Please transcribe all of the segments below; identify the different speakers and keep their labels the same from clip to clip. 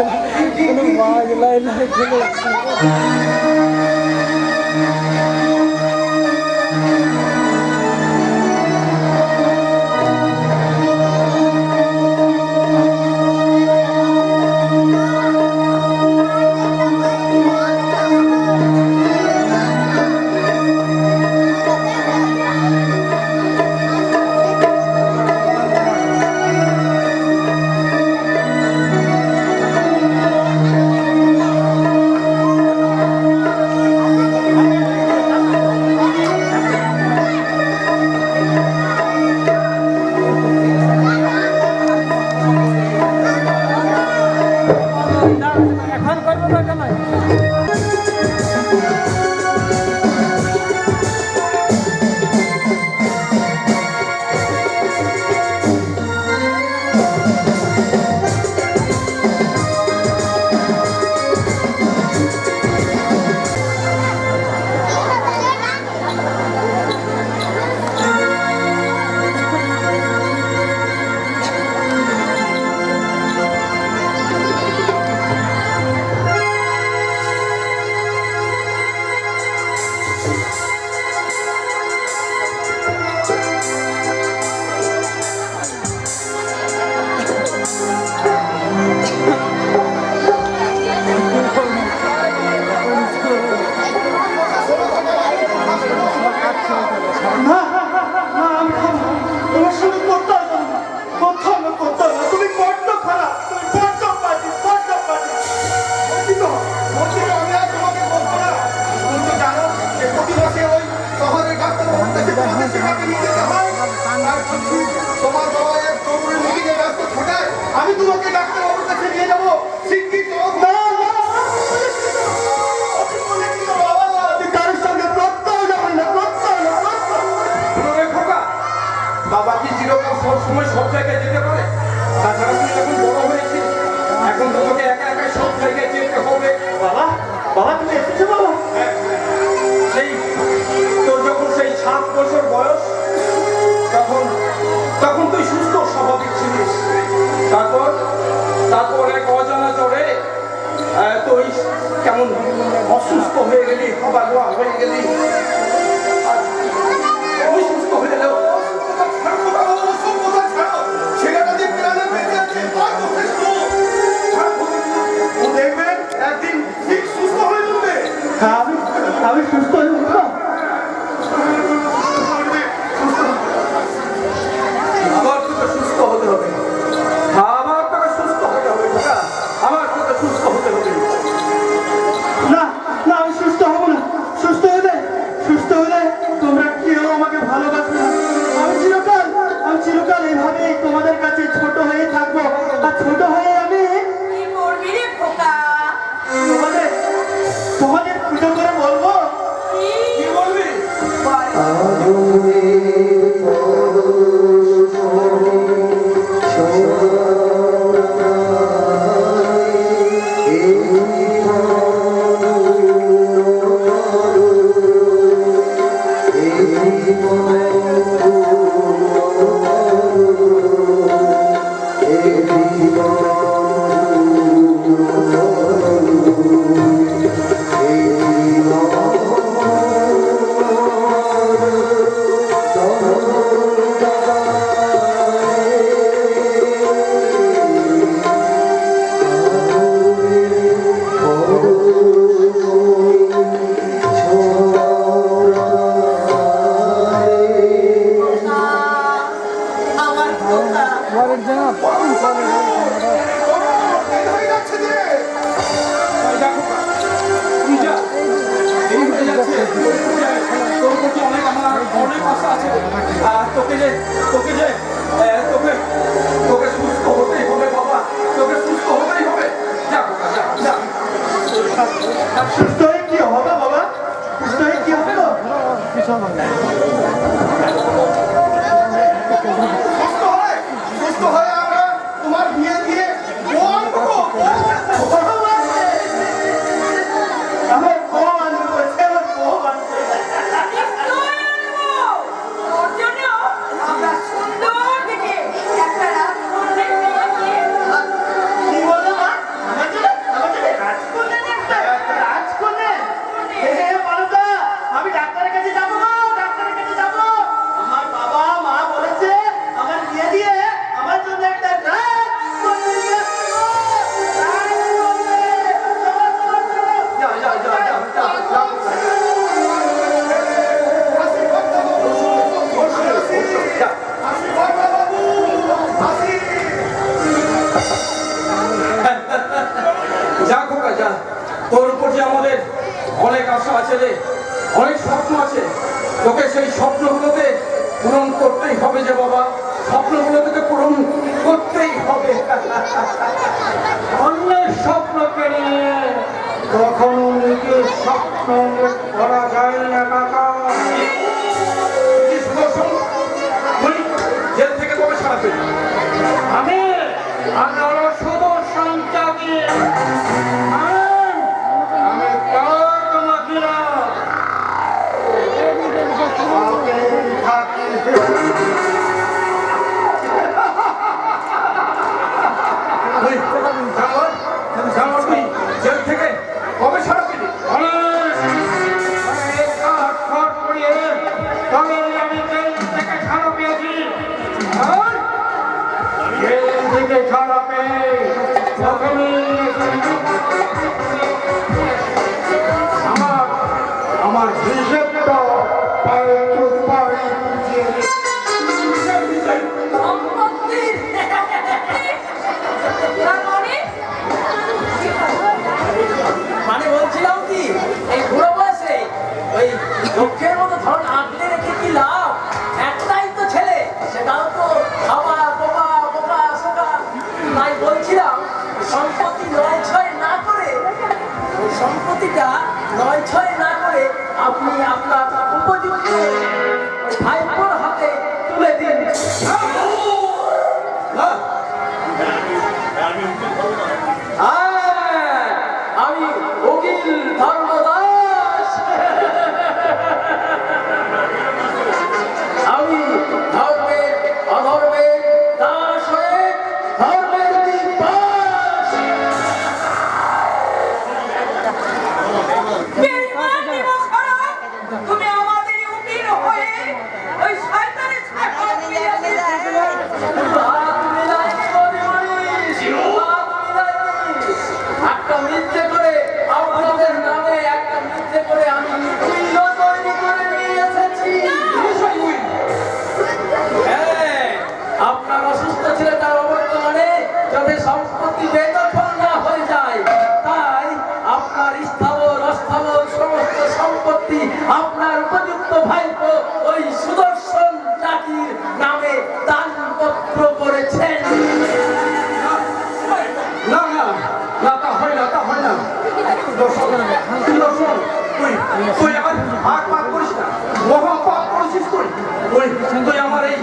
Speaker 1: সুন্দর যে আমাদের অনেক আশা আছে রে, অনেক স্বপ্ন আছে, তোকে সেই স্বপ্নগুলোতে পূরণ করতেই হবে যে বাবা, স্বপ্নগুলো তোকে পূরণ করতেই হবে।
Speaker 2: অন্যের স্বপ্নকে নিয়ে কখনো নিজের স্বপ্ন করা যায় না কাকা।
Speaker 1: জেল থেকে কবে ছাড়া পেলি?
Speaker 2: আমি সুদর্শন চাকরি, আমি কাক মাখিরা থাকি।
Speaker 1: জেল থেকে কবে ছাড়া পেলি?
Speaker 2: তবে আমি জেল থেকে ছাড়া পেয়েছি। জেল থেকে ছাড়া পেয়ে আমার হিসেবটা
Speaker 3: মানে বলছিলাম কি, এই বুড়ো বয়সে ওই লক্ষ্যের মতো ধরন আঁকড়ে রেখে কি লাভ? একটাই তো ছেলে, সেটাও তো খাওয়া বোকা বোকা শোকা। তাই বলছিলাম সম্পত্তি নয় ছয় না করে, ওই সম্পত্তিটা নয় ছয় না করে আপনি আপনার উপযুক্ত ভাইপোর হাতে তুলে দিন। আমি উকিল ধর্মদাস, আমি ধর্মের অধর্মের দাস হয়ে ধর্মের দিবাস।
Speaker 4: তুমি আমাদের উকিল হয়ে ওই শয়তানের ছায়া
Speaker 3: একটা মিথ্যে করে আপনাদের নামে একটা মিথ্যে করে আমি উইল তৈরি করে নিয়ে এসেছি। হ্যাঁ, আপনার অসুস্থ ছেলেটার অবর্তমানে যাতে সম্পত্তি বেদখল না হয়ে যায়, তাই আপনার স্থাবর অস্থাবর সমস্ত সম্পত্তি আপনার উপযুক্ত ভাইপো ওই সুদর্শন জাতির নামে দানপত্র করেছেন।
Speaker 1: না না না, তা হয় না, তা হয় না। তুই আর পাপ করিস না, মহা পাপ করেছিস তুই। তুই আমার এই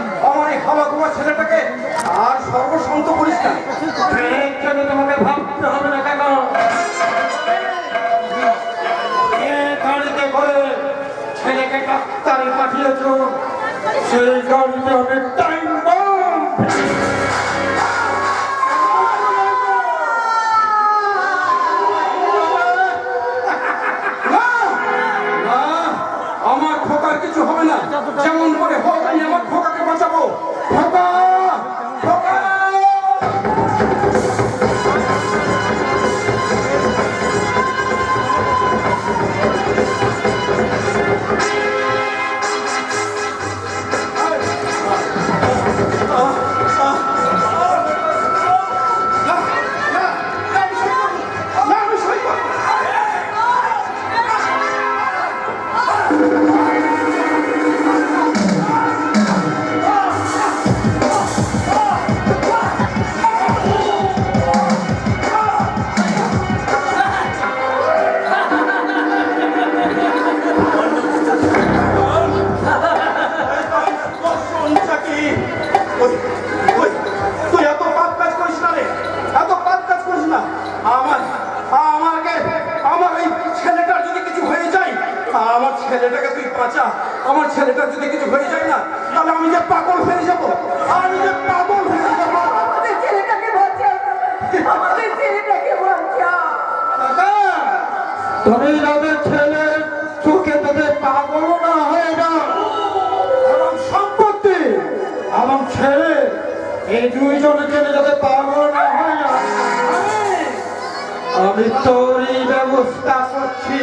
Speaker 1: খাওয়া ঘুমা ছেলেটাকে আর সর্বশান্ত করিস না।
Speaker 2: তোমাকে ভাবতে হবে না কাকা। গাড়িতে করে ছেলেকে ডাক্তারে পাঠিয়েছ, সেই গাড়িতে অনেক টাইম
Speaker 1: আমার খোকার কিছু হবে না, যেমন করে হোক আমি আমার খোকাকে বাঁচাবো। খোকা, খোকা। তুই এত পাপ কাজ করিস না রে, এত পাপ কাজ করিস না। আমার এই ছেলেটার যদি কিছু হয়ে যায়, আমার ছেলেটাকে তুই বাঁচা। আমার ছেলেটার যদি কিছু হয়ে যায় না, তাহলে আমি যে পাগল হয়ে যাবো, আমি যে পাগল হয়ে যাবো।
Speaker 4: আমাদের ছেলেটাকে বাঁচা, আমাদের ছেলেটাকে বাঁচা।
Speaker 2: তুমি যাদের ছেলে চোখে তোদের পাগল না হয়ে যাও, এবং সম্পত্তি এবং ছেলে এই দুইজনের জন্য যাতে পাগল না হয়ে যায়, আমি তোরই ব্যবস্থা করছি।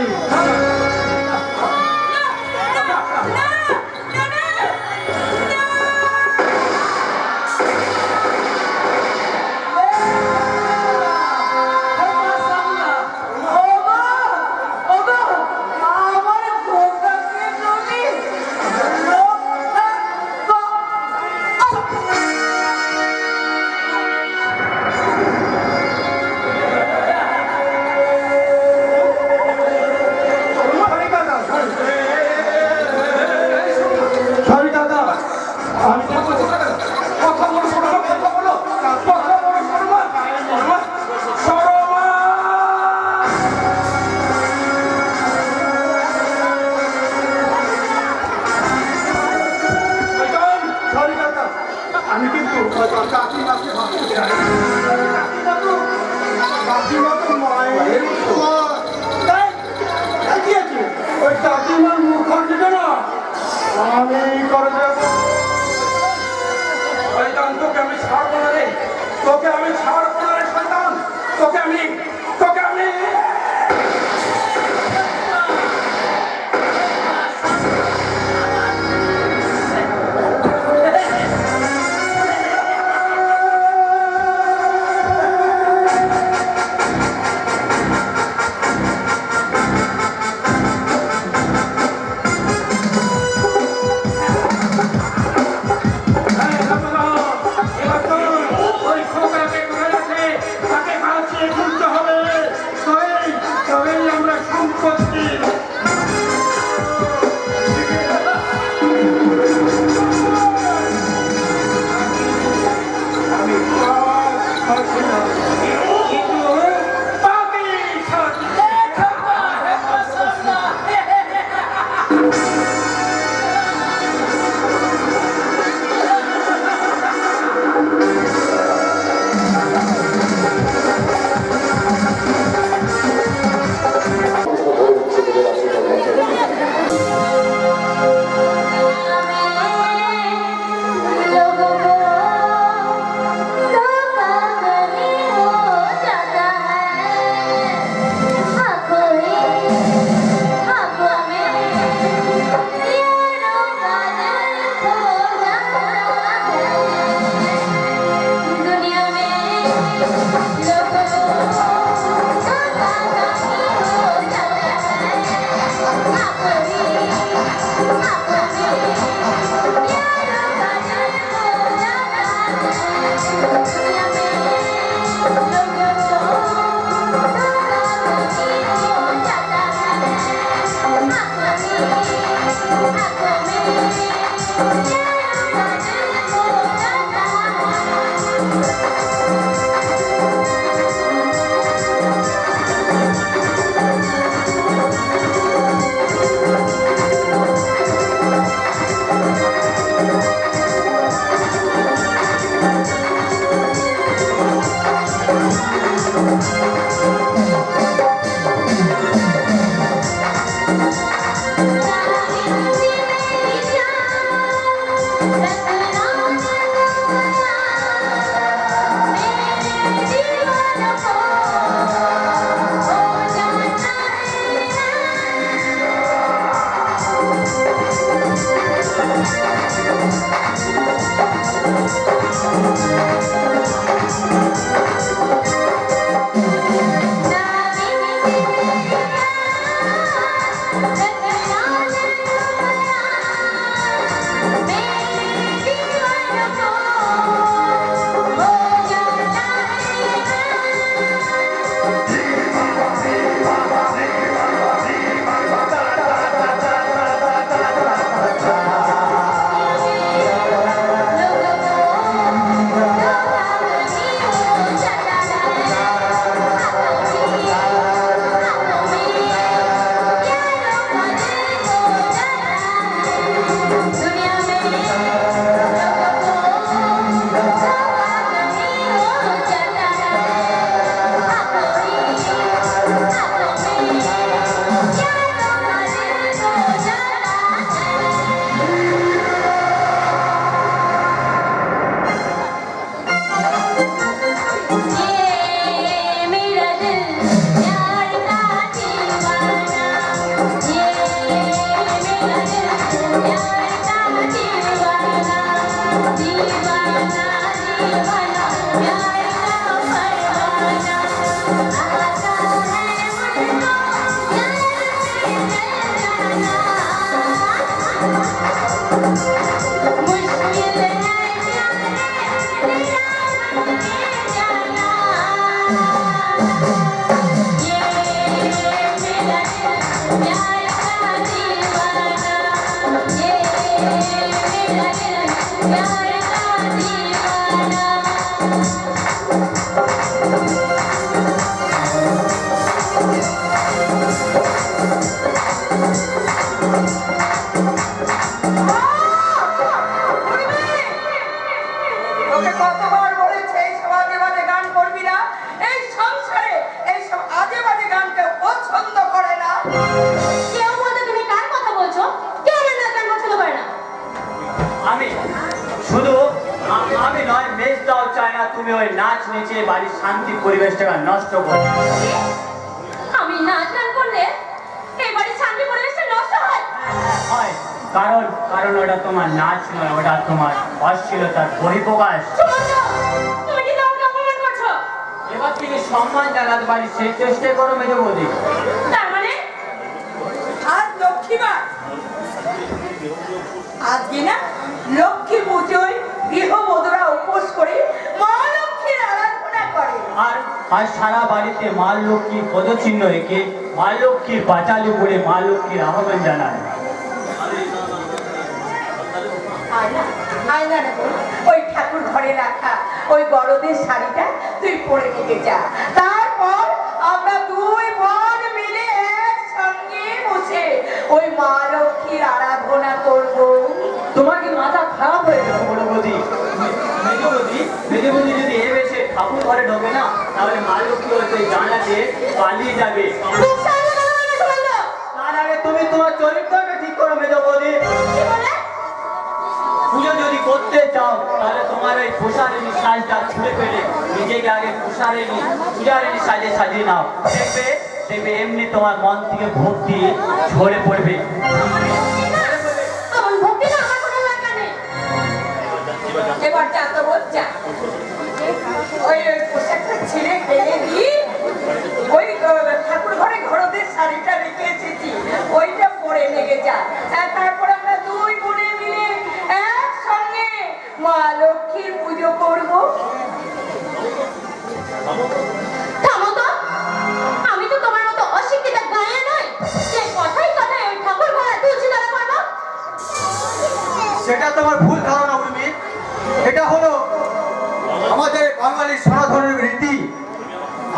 Speaker 4: তোকে কতবার বলেছে এইসব আজে বাজে গান করবি না, এই সংসারে এইসব আজে বাজে গান কেউ পছন্দ করে না।
Speaker 5: কেউ বলতে তুমি কার কথা বলছো? কেউ আমার নাচ গান পছন্দ করে না।
Speaker 3: আমি শুধু আমি নয়, মেজদাও চাই না তুমি ওই নাচ নেচে বাড়ির শান্তি পরিবেশটাকে নষ্ট করো।
Speaker 5: আমি নাচ গান করলে এই বাড়ির শান্তি পরিবেশটা নষ্ট হয়।
Speaker 3: হয়, কারণ কারণ ওটা তোমার নাচ নয়, ওটা তোমার অশ্লীলতার বহিঃপ্রকাশ।
Speaker 5: সুমন্ত, তুমি কি আমাকে অপমান করছো?
Speaker 3: এবার থেকে সম্মান জানাতে পারি সেই চেষ্টাই করো মেজো বৌদি।
Speaker 5: তার মানে
Speaker 4: আজ লক্ষ্মীবার, আজকে না লক্ষ্মী পুজোয় গৃহবধূরা উপোস করে মা লক্ষ্মীর আরাধনা করে।
Speaker 3: আর আর সারা বাড়িতে মা লক্ষ্মীর পদচিহ্ন এঁকে মা লক্ষ্মীর পাঁচালি পড়ে মা লক্ষ্মীর আহ্বান জানায়।
Speaker 4: আয়না না বোন, ওই ঠাকুর ঘরে রাখা ওই বড়দের শাড়িটা তুই পরে নিতে যা। তারপর আমরা দুই বোন মিলে একসঙ্গে বসে ওই মা লক্ষ্মীর আরাধনা করব।
Speaker 3: তোমার কি মাথা খারাপ হয়ে গেল বড় বৌদি? মেজো বৌদি যদি এ বেশে ঠাকুর ঘরে ঢোকে না, তাহলে মা লক্ষ্মী হয়তো এই জানলা দিয়ে পালিয়ে যাবে।
Speaker 5: খুব সামনে কথা বলো না, সুমন্ত।
Speaker 3: তার আগে তুমি তোমার চরিত্রকে ঠিক করো মেজো বৌদি।
Speaker 5: কি বলে?
Speaker 3: পুজো যদি করতে চাও তাহলে তোমার ওই পোষারেনি সাজটা ছুঁড়ে ফেলে নিজেকে আগে পূজারেনি সাজে সাজিয়ে নাও। দেখবে দেখবে এমনি তোমার মন থেকে ভক্তি ঝরে পড়বে।
Speaker 5: আমার ভক্তি না, আমার কোনো দরকার নেই।
Speaker 4: এবার যা তো বোন যা, ওই পোশাকটা ছিঁড়ে ফেলে দি, ওই ঠাকুর ঘরে ঘরদের শাড়িটা রেখে এসেছি ওইটা পরে লেগে যা। তারপর আমরা দুই বোনে মিলে একসঙ্গে মা লক্ষ্মীর পুজো করব।
Speaker 5: থামো তো। আমি তো তোমার মতো অশিক্ষিত গায়ে নয় যে কথাই কথায় ওই ঠাকুর ঘরে তুলসী তলা করবো।
Speaker 2: সেটা তোমার ভুল ধারণা উর্মি। এটা হলো আমাদের বাঙালির সনাতনের রীতি।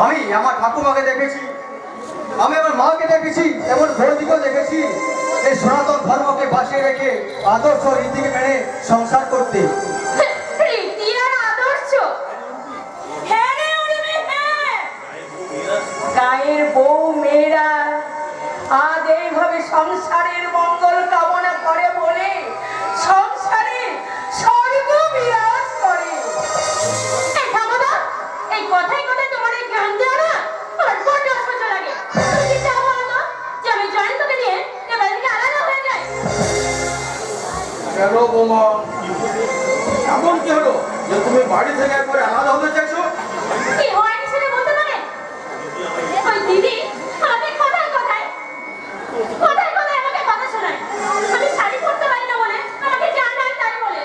Speaker 2: আমি আমার ঠাকুমাকে দেখেছি, আমি আমার মাকে দেখেছি, এমন বৌদিকেও দেখেছি এই সনাতন ধর্মকে বাঁচিয়ে রেখে আদর্শ রীতিকে মেনে সংসার করতে।
Speaker 5: রীতি আর আদর্শ।
Speaker 4: হ্যাঁ রে উর্মি, হ্যাঁ। গায়ের বউ মেয়েরা আজ এইভাবে সংসারের মঙ্গল কামনা করে বলে সংসারে স্বর্গ বিরাজ করে।
Speaker 5: এই থামো তো। এই কথায় কথায় তোমার এই জ্ঞান দেওয়া না আমার বড্ড অসহ্য লাগে। তুমি কি চাও বলো তো যে আমি জয়ন্তকে নিয়ে এ বাড়ি থেকে আলাদা হয়ে যাই?
Speaker 1: কেন বোমা, এমন কি হলো যে তুমি বাড়ি থেকে একবারে আলাদা হতে চাইছো?
Speaker 5: কি হয়নি সেটা বলতে পারে? ওই দিদি আমাকে কথায় কথায় আমাকে কথা শোনায়। আমি শাড়ি পরতে পারি না বলে আমাকে যা নাই তাই বলে।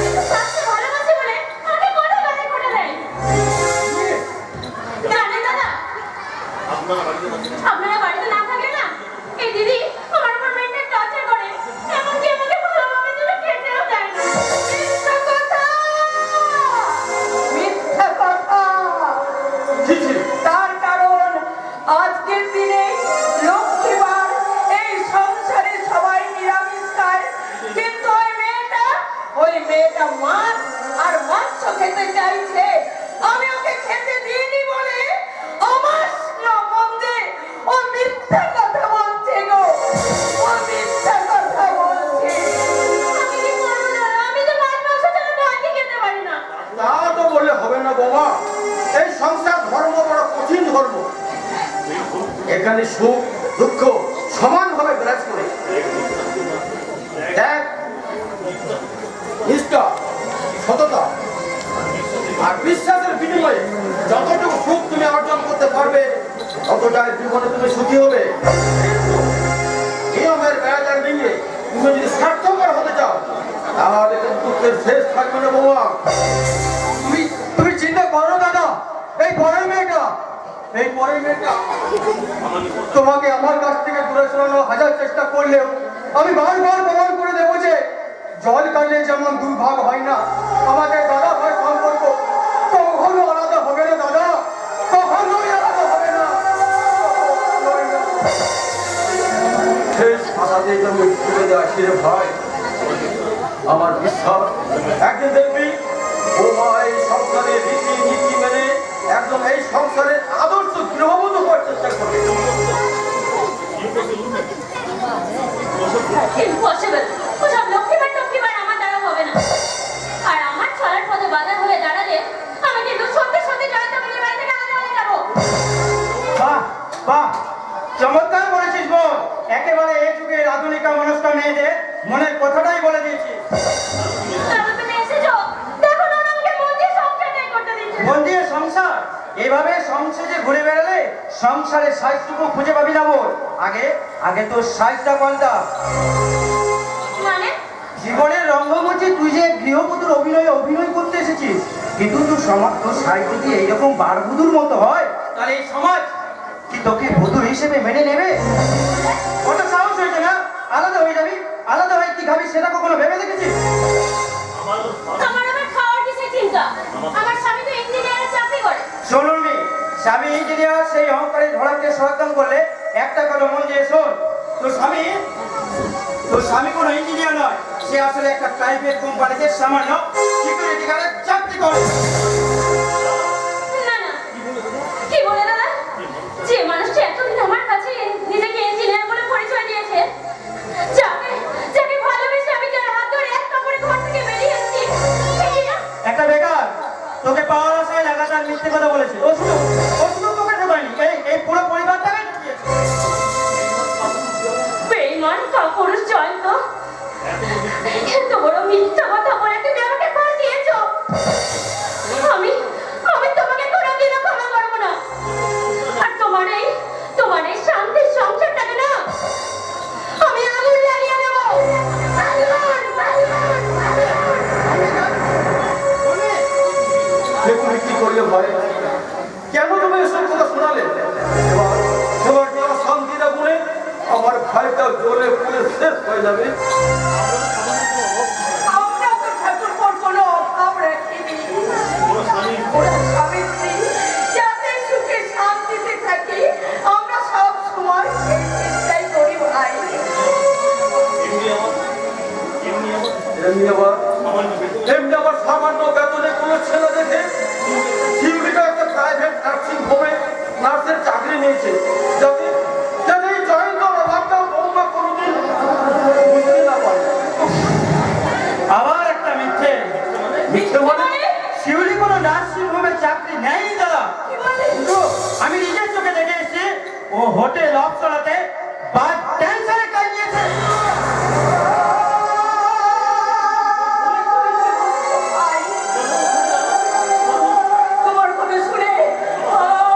Speaker 5: কিন্তু স্বাস্থ্য ভালোবাসি বলে আমাকে কথায় কথায় করে দেয়। জানেন দাদা, আপনারা বাড়িতে না থাকলে না এই দিদি আমার উপর মেন্টাল টর্চার করে, এমনকি আমাকে ভালোভাবে জন্য খেতেও দেয় না।
Speaker 4: মিথ্যা কথা, মিথ্যা কথা।
Speaker 1: ছি ছি,
Speaker 4: তার কারণ আজকের দিনে লক্ষ্মীবার, এই সংসারে সবাই নিরামিষ খায়, কিন্তু ওই মেয়েটা মাছ আর মাংস খেতে চাইছে। আমি ওকে খেতে দিইনি বলে আমার সম্বন্ধে ও মিথ্যা কথা বলছে গো, ও মিথ্যা কথা বলছে।
Speaker 5: আমি কি করবো দাদা? আমি তো মাছ মাংস ছাড়া ভাতই খেতে পারি না।
Speaker 1: তা তো বললে হবে না বোমা। এই সংসার ধর্ম বড় কঠিন ধর্ম। এখানে সুখ দুঃখ সমানভাবে বিরাজ করে। দেখ, নিষ্ঠা, সততা আর বিশ্বাসের বিনিময়ে যতটুকু সুখ তুমি অর্জন করতে পারবে ততটাই জীবনে তুমি সুখী হবে। কিন্তু নিয়মের বেড়াজাল ভেঙে তুমি যদি স্বার্থপর হতে চাও তাহলে কিন্তু দুঃখের শেষ থাকবে না বোমা।
Speaker 2: তুমি চিন্তা করো দাদা, এই পরের মেয়েটা তোমাকে আমার কাছ থেকে দূরে সরানো হাজার চেষ্টা করলেও আমি বারবার প্রমাণ করে দেবো যে জল কাটলে যেমন দুর্ভাগ হয় না, আমাদের দাদা ভাই সম্পর্ক কখনো আলাদা হবে না দাদা, কখনোই আলাদা হবে না।
Speaker 1: শেষ ভাষাতেই তুমি তুলে দেওয়া রে ভাই। আমার বিশ্বাস একদিন দেখবি বোমা এই সংসারের রীতি নীতি মেনে একদম এই সংসারের আদর্শ গৃহবধূ হওয়ার চেষ্টা করবে।
Speaker 5: ইম্পসিবল। ওসব লক্ষ্মীবার আমার দ্বারা হবে না। আর আমার চলার পথে বাধা হয়ে দাঁড়ালে আমি কিন্তু সত্যি সত্যি জয়ন্তকে নিয়ে বাড়ি থেকে আলাদা হয়ে যাবো।
Speaker 2: বাহ বাহ, চমৎকার বলেছিস বোন। একেবারে এই যুগের আধুনিকা মনস্ক মেয়েদের মনের কথাটাই বলে দিয়েছি।
Speaker 5: তারপর তুমি এসেছো, দেখো না আমাকে মন দিয়ে সংসারটাই করতে দিচ্ছে না।
Speaker 2: মন দিয়ে সংসার, এভাবে সংসারে ঘুরে বেড়ালে সংসারের সাইজটুকু খুঁজে পাবি না বোন। আগে তোর সাইজটা পাল্টা।
Speaker 5: মানে
Speaker 2: জীবনের রঙ্গমঞ্চে তুই যে গৃহবধূর অভিনয় করতে এসেছিস, কিন্তু তোর সাইজ যদি এইরকম বারবধূর মতো হয় তাহলে এই সমাজ কি তোকে বধূ হিসেবে মেনে নেবে? কত সাহস হয়েছে না? আলাদা হয়ে যাবি, আলাদা হয়ে কি খাবি সেটা কখনো ভেবে দেখেছিস?
Speaker 5: আমার আবার খাওয়ার কিসের চিন্তা? আমার স্বামী তো ইঞ্জিনিয়ারের চাকরি করে।
Speaker 2: শোনুন মি, স্বামী ইঞ্জিনিয়ার সেই অহংকারী ধরাকে সমর্থন করলে একটা কথা মন দিয়ে শোন, তোর স্বামী কোনো ইঞ্জিনিয়ার নয়, সে আসলে একটা প্রাইভেট কোম্পানিতে সামান্য সিকিউরিটি গার্ডের চাকরি করে।
Speaker 5: না না, কি বলে দাদা? যে মানুষটি এতদিন আমার কাছে নিজেকে ইঞ্জিনিয়ার বলে পরিচয় দিয়েছে, যাকে ভালোবেসে আমি যার হাত ধরে এক কাপড়ে ঘর থেকে বেরিয়ে এসেছি, সে কিনা
Speaker 2: একটা বেকার তোকে পাওয়ার আশায় লাগাতার মিথ্যে কথা বলেছে। ও শুধু তোকে ঠকায়নি, এই পুরো পরিবারটাকে ঠকিয়েছে।
Speaker 5: বেঈমান কাপুরুষ জয়ন্ত, এত বড় মিথ্যা কথা বলে তুমি আমাকে ফাঁসিয়েছো। আমি তোমাকে কোনোদিনও ক্ষমা করবো না। আর তোমার এই শান্তির সংসারটাকে না আমি আগুন লাগিয়ে দেবো।
Speaker 1: তুমি কি করলে ভাই? কেন তুমি এসব কথা শোনালে? তোমার শান্তিটা বলে আমার ভাইটা জ্বলে পুড়ে শেষ হয়ে যাবে।
Speaker 2: ও হোটেল অপসরাতে বার ড্যান্সারের কাজ নিয়েছে।
Speaker 4: তোমার কথা শুনে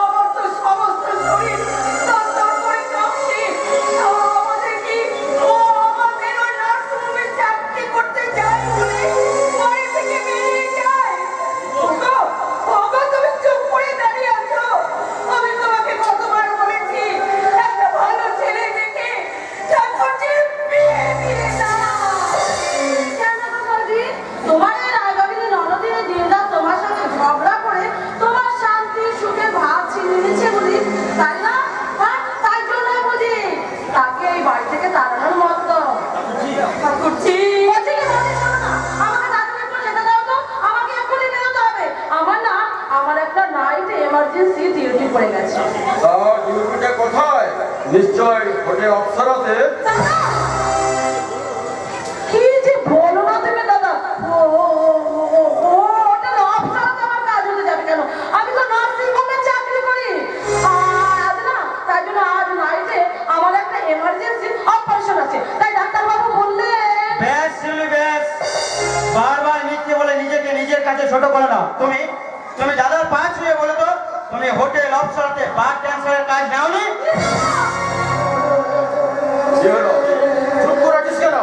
Speaker 4: আমার তো সমস্ত শরীর তরতর করে কাঁপছে। আমাদের কি ও আমাদের ওই নার্সিংহোমে চাকরি করতে যায় বলে বাড়ি থেকে বেরিয়ে যায়? ওগো, ওগো, তুমি চুপ করে দাঁড়িয়ে আছো। আমি তোমাকে কতবার বলেছি একটা ভালো ছেলে দেখে ঠাকুরজির বিয়ে দিয়ে দাও।
Speaker 5: কেন গো বৌদি? তোমার এই রায়বাড়ির ননদিনী দিনরাত তোমার সাথে ঝগড়া করে তোমার শান্তি সুখে ভাগ ছিনিয়ে নিচ্ছে বলি, তাই না? হ্যাঁ, তাই জন্য বুঝি তাকে এই বাড়ি থেকে তাড়ানোর মতো।
Speaker 4: ঠাকুরজি,
Speaker 5: বলছি কি বলছি, শোনো না, আমাকে তাড়াতাড়ি একটু যেতে দাও তো, আমাকে এক্ষুনি বেরোতে হবে। আমার একটা নাইট এমার্জেন্সি ডিউটি পড়ে গেছে।
Speaker 1: ডিউটিটা কোথায়? নিশ্চয় হোটেল অপসরাতে।
Speaker 5: দাদা, কি যে বলো না তুমি দাদা, ওটা অপশনাতে আমার কাজ হতে যাবে কেন? আমি তো নার্সিং হোমে চাকরি করি। আজ না, তাই জন্য আজ নাইটে আমার একটা এমার্জেন্সি অপারেশন আছে, তাই ডাক্তারবাবু বললেন।
Speaker 2: ব্যাস শিউলি ব্যাস, বারবার মিথ্যে বলে নিজেকে নিজের কাছে ছোট করে না। তুমি দাদার পা ছুঁয়ে বলো তো, তুমি হোটেল অপসরাতে বার ড্যান্সারের কাজ নাওনি?
Speaker 1: কি হলো? চুপ করে আছিস কেন?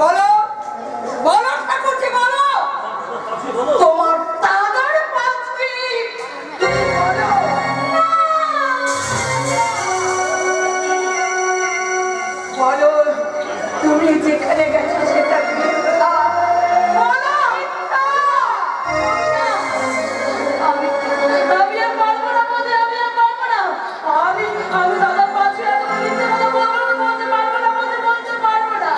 Speaker 4: বলো বলো ঠাকুরজি, বলো তোমার দাদার 5 মিনিট তুমি বলো। বলো তুমি যেখানে গেছো সেটা মিথ্যা। বলো মিথ্যা।
Speaker 5: আমি আর পারবো না বৌদি, আমি আর পারবো না। আমি দাদার পাশে এত মিথ্যে কথা বলবো না, বলতে পারবো না, বলতে পারবো না।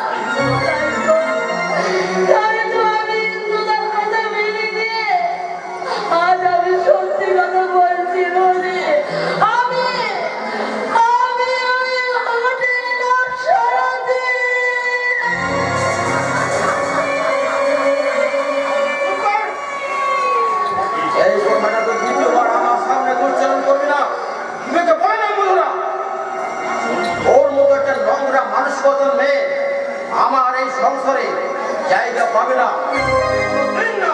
Speaker 5: তাই তো আমি দাদার কথা মেনে দিয়ে আজ আমি সত্যি কথা বলছি বৌদি। আমি ওই হোটেল অপসরাতে
Speaker 1: এই কথাটা তো দ্বিতীয়বার আমার সামনে উচ্চারণ করবি না। তোকে বলে না বন্ধুরা, ওর মতো একটা নোংরা মানুষপতন মেয়ে আমার এই সংসারে জায়গা পাবে না। না।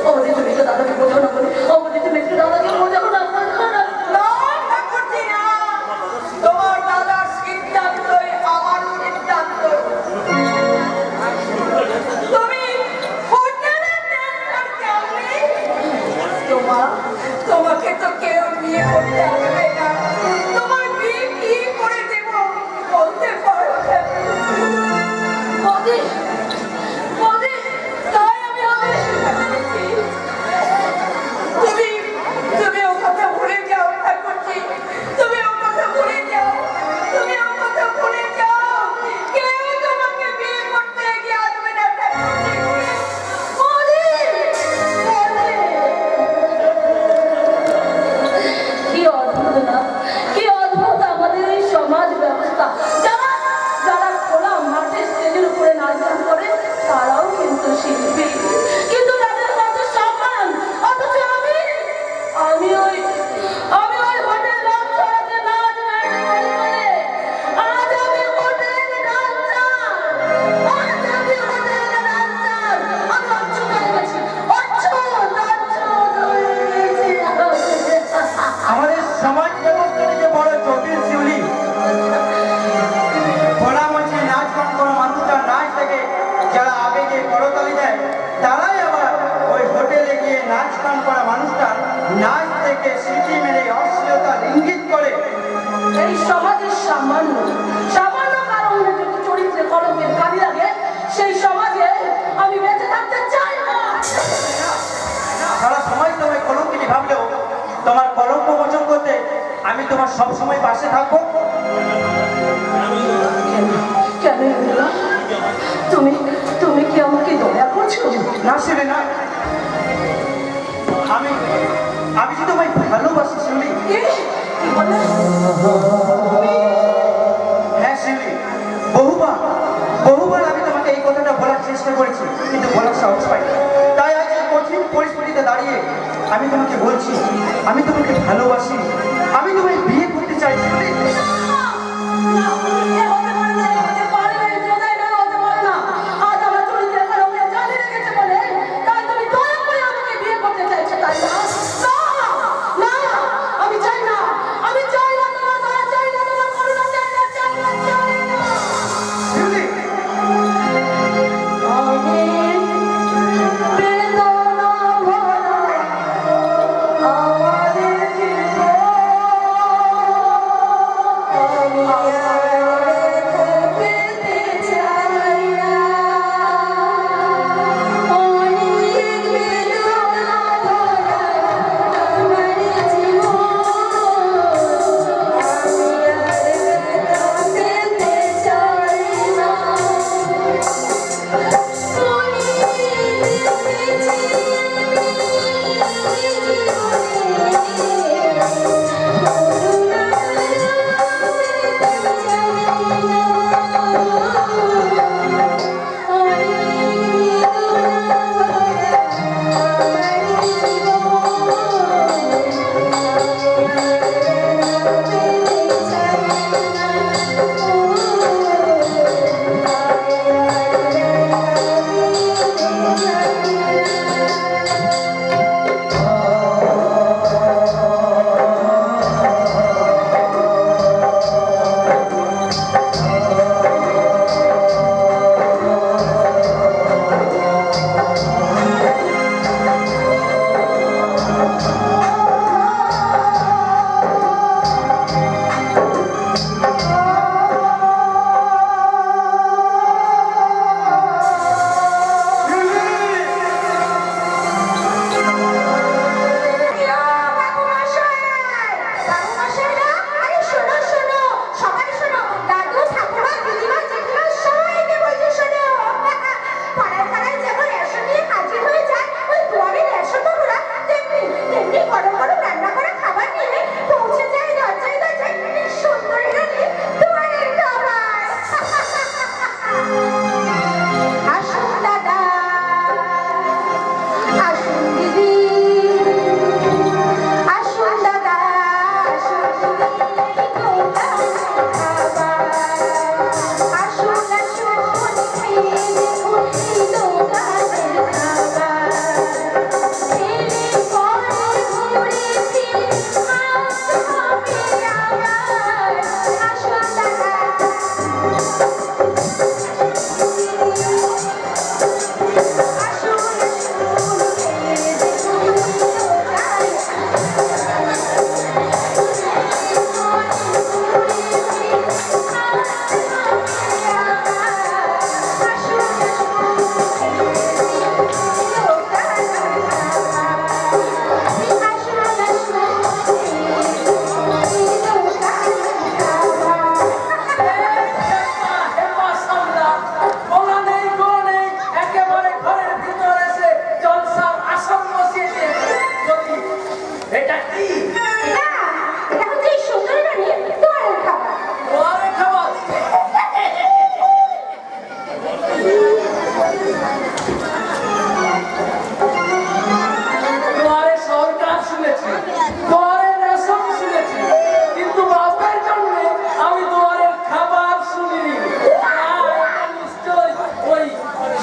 Speaker 5: ওরে তুমি তো দাদাকে বোঝাও না বলে, ওরে তুমি একটু দাদাকে বোঝাও না, বোঝাও না।
Speaker 4: না ঠাকুরজি, না, তোমার দাদার সিদ্ধান্তই আমার সিদ্ধান্ত। তুমি হোটেলে ড্যান্সার চাওনি? তোমাকে তো কেউ বিয়ে করতে আসবে না। তোমার বিয়ে কি করে দেব বলতে পারো?
Speaker 5: বৌদি, বৌদি, তাই আমি ওদের শিখাচ্ছি।
Speaker 4: তুমি ও কথা ভুলে যাও ঠাকুরজি, তুমি ও কথা ভুলে যাও, তুমি ও কথা ভুলে যাও। কেউ তোমাকে বিয়ে করতে এগিয়ে আসবে না ঠাকুরজি।
Speaker 5: বৌদি, বৌদি। কি অদ্ভুত না, কি অদ্ভুত আমাদের এই সমাজ ব্যবস্থা। যারা খোলা মাঠে স্টেজের উপরে নাচ গান করে তারাও কিন্তু শিল্পী, কিন্তু তাদের কাছে সম্মান। অথচ আমি ওই হোটেল অপসরাতে নাচ গান করি বলে আজ আমি হোটেল ডান্সার। আমি অচ্ছুত হয়ে গেছি, অচ্ছুত হয়ে গেছি।
Speaker 2: আমাদের সমাজ ব্যবস্থাটা যে বড় জটিল শিউলি। খোলা মঞ্চে নাচ গান করা মানুষটা নাচ থেকে যারা আবেগে করতালি দেয়, তারাই আবার ওই হোটেলে গিয়ে নাচ গান করা মানুষটা নাচ থেকে সিটি মেরে অশ্লীলতার ইঙ্গিত করে।
Speaker 5: এই সমাজের সামান্য কারণে যদি চরিত্রে কলমের কালি লাগে, সেই সমাজে আমি বেঁচে থাকতে চাই না।
Speaker 2: সারা সময় তোমায় কলঙ্কিনী ভাবলেও তোমার কলঙ্ক মোচন করতে আমি তোমার সবসময় পাশে থাকবো।
Speaker 5: কেন ইন্দ্রা? তুমি কি আমাকে দয়া করছো?
Speaker 2: না শিউলি না, আমি যে তোমায় ভালোবাসি শিউলি।
Speaker 5: কি বলে?
Speaker 2: হ্যাঁ শিউলি, বহুবার আমি তোমাকে এই কথাটা বলার চেষ্টা করেছি, কিন্তু বলার সাহস পাই। তাই আজ এই কঠিন পরিস্থিতিতে দাঁড়িয়ে আমি তোমাকে বলছি, আমি তোমাকে
Speaker 1: তোমাকে ভালোবাসি, আমি তোমায় বিয়ে করতে চাই শুনে।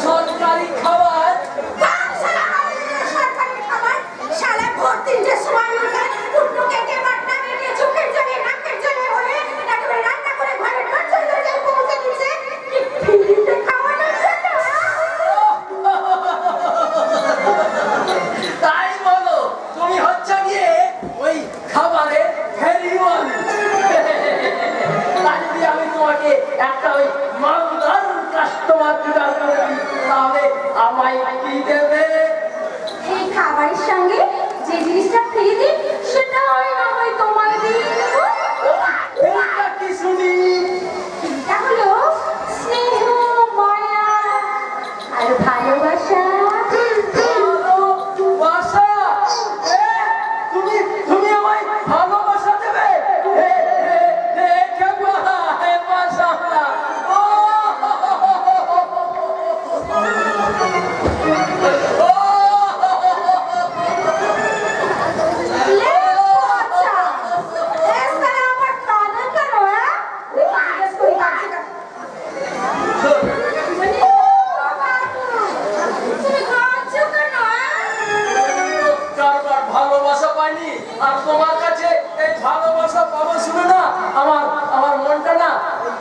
Speaker 4: সরকারি খাবার শালা ভোর 3টের সময় উঠে উঠলো কেটে
Speaker 3: আর তোমার কাছে এই ভালোবাসা পাবো শুনে না আমার আমার মনটা না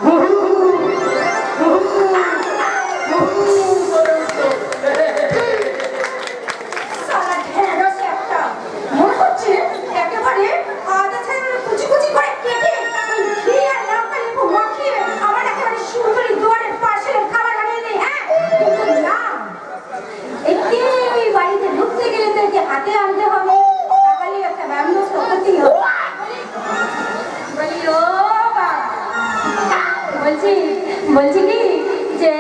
Speaker 3: করে উঠলো।
Speaker 4: সারা ঢেঁড়স একটা। মনে হচ্ছে একেবারে আদা ছাড়া কুচি কুচি করে কেটে ওই ঘি আর লঙ্কা লেবু মাখিয়ে আবার একেবারে সুন্দরী দুয়ারের পাশে খাবার বানিয়ে দেয়, হ্যাঁ? কিন্তু না, এতে ওই বাড়িতে ঢুকতে গেলে তো একে হাতে আনতে হবে, তাহলে একটা ব্যবস্থা করতেই হবে। বলি ও বাবা, বলছি বলছি কি যে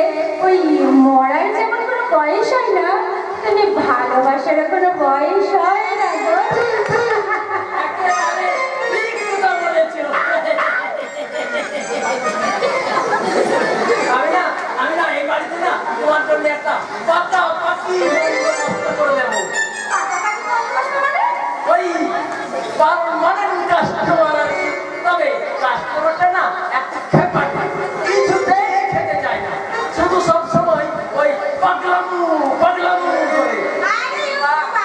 Speaker 4: ওই মরার যেমন কোনো বয়স হয় না তেমনি ভালোবাসারও কোনো বয়স হয় না গো।
Speaker 3: একেবারে ঠিক কথা বলেছো। আমি না এই বাড়িতে না তোমার জন্য একটা পাকাপাকি বন্দোবস্ত করে দেবো।
Speaker 4: পাকাপাকি বন্দোবস্ত মানে?
Speaker 3: ওই পার্মানেন্ট কাস্টমার আর কি। তবে কাস্টমারটা না একটা খেপার কিছুতেই খেতে চায় না, শুধু সবসময় ওই পাগলামু করে।
Speaker 4: আরে বাবা,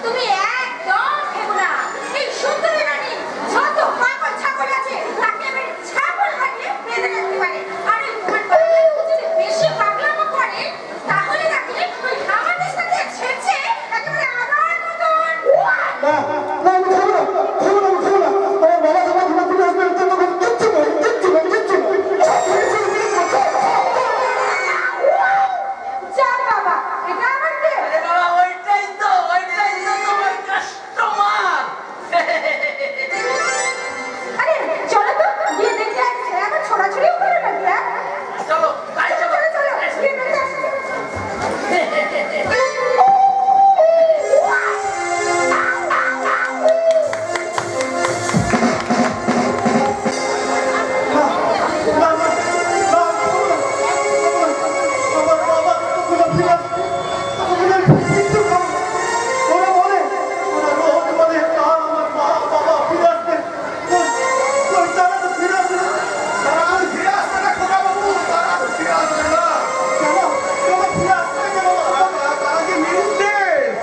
Speaker 4: তুমি একদম ভেবো না। এই সুন্দরী রানী যত পাগল ছাগল আছে তাকে আমি ছাগল বানিয়ে বেঁধে রাখতে পারি। আর এই তোমার বাবা যদি বেশি পাগলামো করে তাহলে নাকি ওই আমাদের সাথে ছেড়ছে একেবারে আগার মতন।
Speaker 2: না না আমি খাবো না, খাবো না, খাবো না। আমার বাবা যখন ঘুরে ফিরে আসবে তখন কিচ্ছু নয়, কিচ্ছু নয়, কিচ্ছু নয়।
Speaker 4: যা বাবা, এটা আমার কে?
Speaker 3: আরে বাবা, ওইটাই তো তোমার কাস্টমার।
Speaker 4: আরে চলো তো গিয়ে দেখে আসছে, এখন ছোড়াছুড়িও করে নাকি? হ্যাঁ?
Speaker 3: চলো তাই চলো।
Speaker 4: চলো চলো গিয়ে দেখে আসছে।
Speaker 2: আমার বাবা যতক্ষণ ফিরে আসবে ততক্ষণ আমি কিচ্ছু খাবো না। ওরা রোজ বলে আমার মা বাবা ফিরে আসবে, ওই তারা তো ফিরে আসবে না।
Speaker 1: তারা আর ফিরে আসবে না খোকা বাবু, তারা আর ফিরে আসবে না।
Speaker 2: কেন কেন ফিরে আসবে না, কেন?
Speaker 1: তারা কি নিরুদ্দেশ?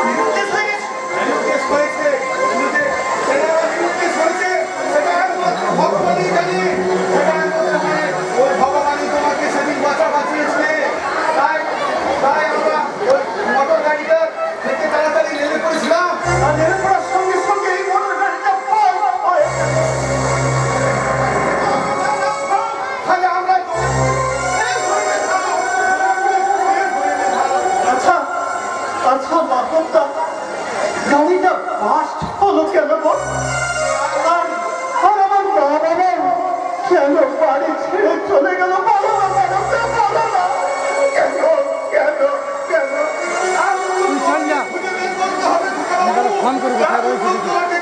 Speaker 1: নিরুদ্দেশ হয়ে গেছে? নিরুদ্দেশ হয়েছে। ছেলেরা নিরুদ্দেশ হয়েছে, সেটা একমাত্র ভগবানই জানে। সেটা একমাত্র জানে। ওই ভগবানই তোমাকে সেদিন বাঁচিয়েছে। তাই আমরা ওই মোটর গাড়িটা থেকে তাড়াতাড়ি নেমে পড়েছিলাম।
Speaker 2: আর নেমে পড়ার সঙ্গে সঙ্গে এই মোটর গাড়িটা পায়।
Speaker 1: তাহলে আমরা
Speaker 2: আচ্ছা আচ্ছা বাপটা গাড়িটা বাস্ট হলো কেন গো? আর আমার মা বাবা কেন বাড়ি ছেড়ে চলে গেল? বলো না, বলো না, বলো না। কেন কেন কেন?
Speaker 1: খুঁজে বের করতে হবে ফোন করবো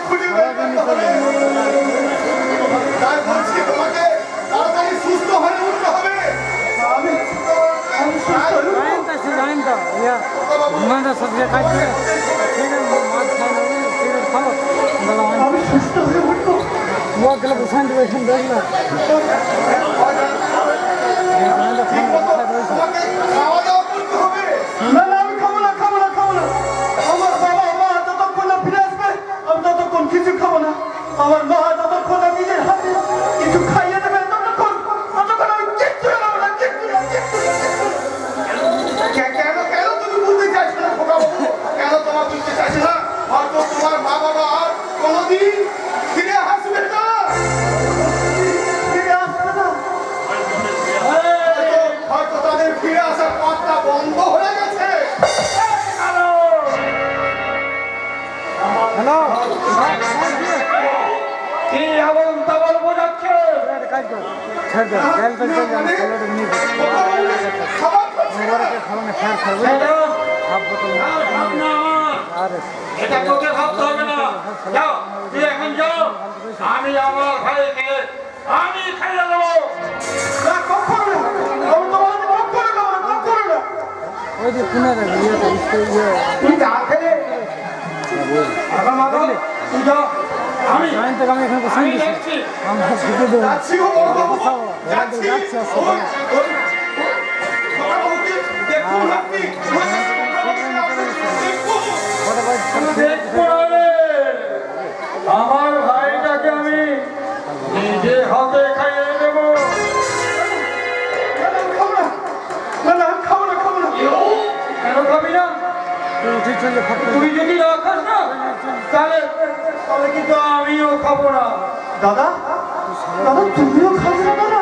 Speaker 1: খুঁজে বের করতে হবে। তাই বলছি তোমাকে তাড়াতাড়ি সুস্থ হয়ে উঠতে হবে।
Speaker 2: আমি আমি সুস্থ হয়ে উঠবো। আমি সুস্থ হয়ে উঠবো।
Speaker 1: ঠিক মতো তোমাকে খাওয়া দাওয়া করতে হবে।
Speaker 2: না না আমি খাবো না, খাবো না, খাবো না। আমার বাবা মা যতক্ষণ না ফিরে আসবে আমি ততক্ষণ কিছু খাবো না। আমার মা যতক্ষণ না নিজের হাতে কিছু খাইয়ে দেবে ততক্ষণ আমি কিচ্ছু খাবো না, কিচ্ছু না, কিচ্ছু না, কিচ্ছু না।
Speaker 1: কেন তুমি বুঝতে চাইছো না খোকা বাবু? কেন তোমার বুঝতে চাইছো না? হয়তো তোমার মা বাবা আর কোনোদিন ফিরে আসবে না।
Speaker 2: ফিরে আসবে না।
Speaker 1: হয়তো তাদের ফিরে আসার পথটা বন্ধ হয়ে গেছে।
Speaker 2: কি এমন তাবল বোঝাচ্ছে? এটা তোকে ভাবতে হবে না। যাও তুই এখন যাও, আমি আমার ভাইকে আমি খাইয়ে দেবো। না কখনো না, আমি তোমার কখনো খাবো না, কখনো না। তুই যা খেলে আবার মাগো, তুই যাও। আমি দেখছি।
Speaker 1: যাচ্ছি গো বড় বাবু, যাচ্ছি। ওই, খোকা বাবুকে দেখুন আপনি। দেখুন।
Speaker 2: তুই যদি না খাস না তাহলে তাহলে কিন্তু আমিও খাবো না।
Speaker 1: দাদা দাদা তুমিও খাবে না দাদা?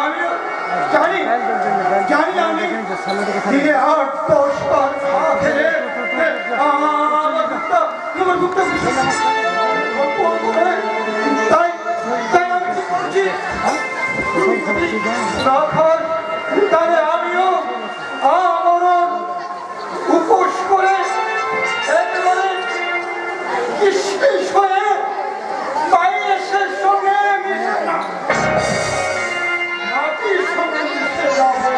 Speaker 2: আমিও জানি জানি আমি দিনে 8-10 বার না খেলে আমার দুধটা তাই তাই আমি কি করছি, তুই যদি না খাস তাহলে আমিও আমরণ উপোস করে একেবারে কিশমিশ হয়ে বাইরের সঙ্গে মিশে না মাটির সঙ্গে মিশে যাবো।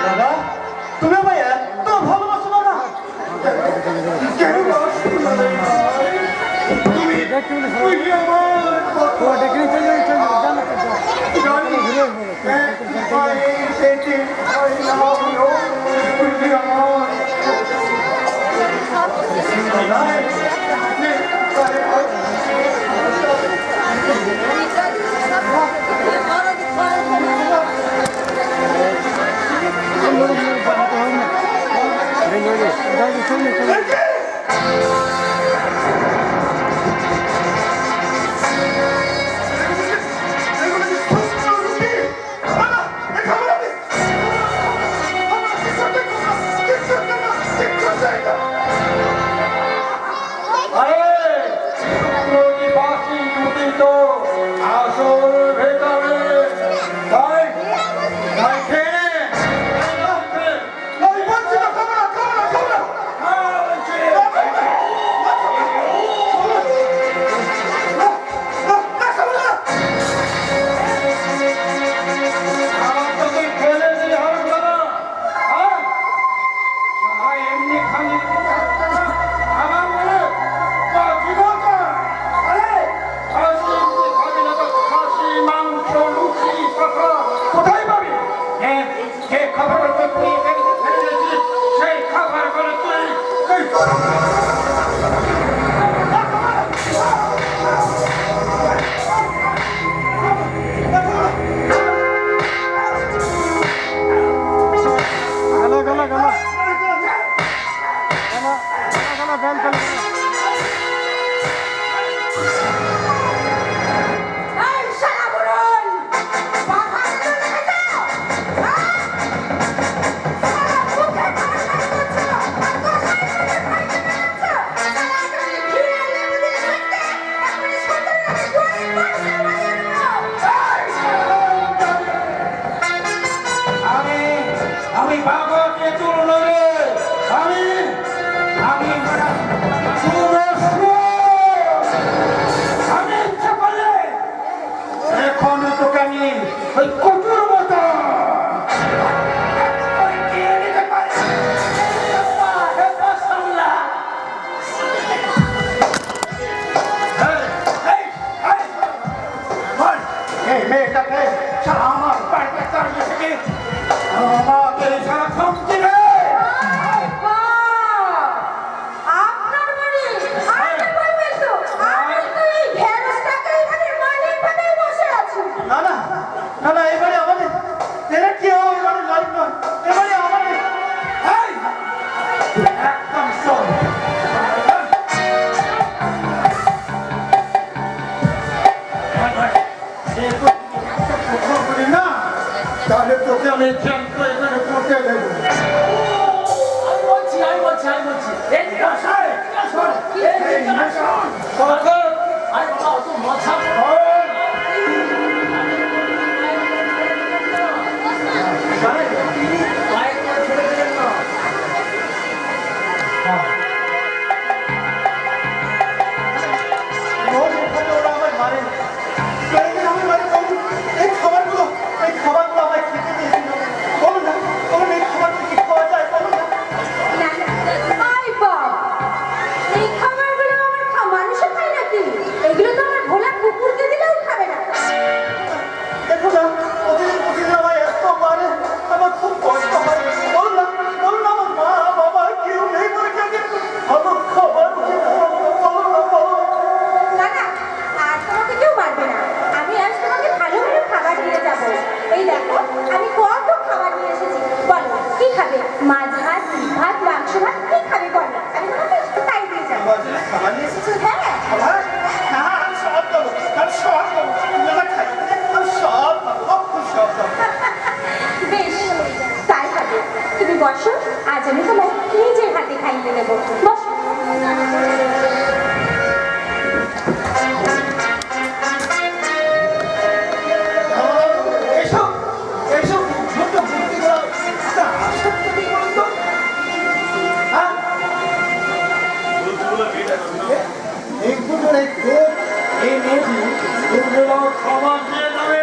Speaker 1: দাদা তুমি আমায় এত ভালোবাসো দাদা?
Speaker 2: কেন বাসবো না রে ভাই? তুই আমার কত জানি এক মায়ের পেটে হয় না হলো তুই আমার তাহলে তোকে আমি জ্যান্ত এখানে পৌঁছে দেবো।
Speaker 3: আমি বলছি এদিকে আসুন, এদিকে আসুন। আরে বাবা অত মাথা
Speaker 5: মাছ ভাত ভাত মাংস ভাত কি খাবে বল? আমি
Speaker 1: খাবার নিয়ে এসেছে?
Speaker 4: হ্যাঁ
Speaker 1: খাবার? হ্যাঁ, আমি সব দেবো, আমি সব দেবো। তুমি আমার খাই, আমি সব দেবো, খুব সব দেবো।
Speaker 5: বেশ তাই হবে, তুমি বসো, আজ আমি তোমার নিজের হাতে খাইতে দেবো, বসো।
Speaker 1: এসব, এসব ছোট বুদ্ধিগুলো, তা আসক্ত কি বলুন তো? হ্যাঁ?
Speaker 2: এই দুজন এই দুধ, এই মেয়েটি দুধগুলো খাবার দিয়ে দেবে,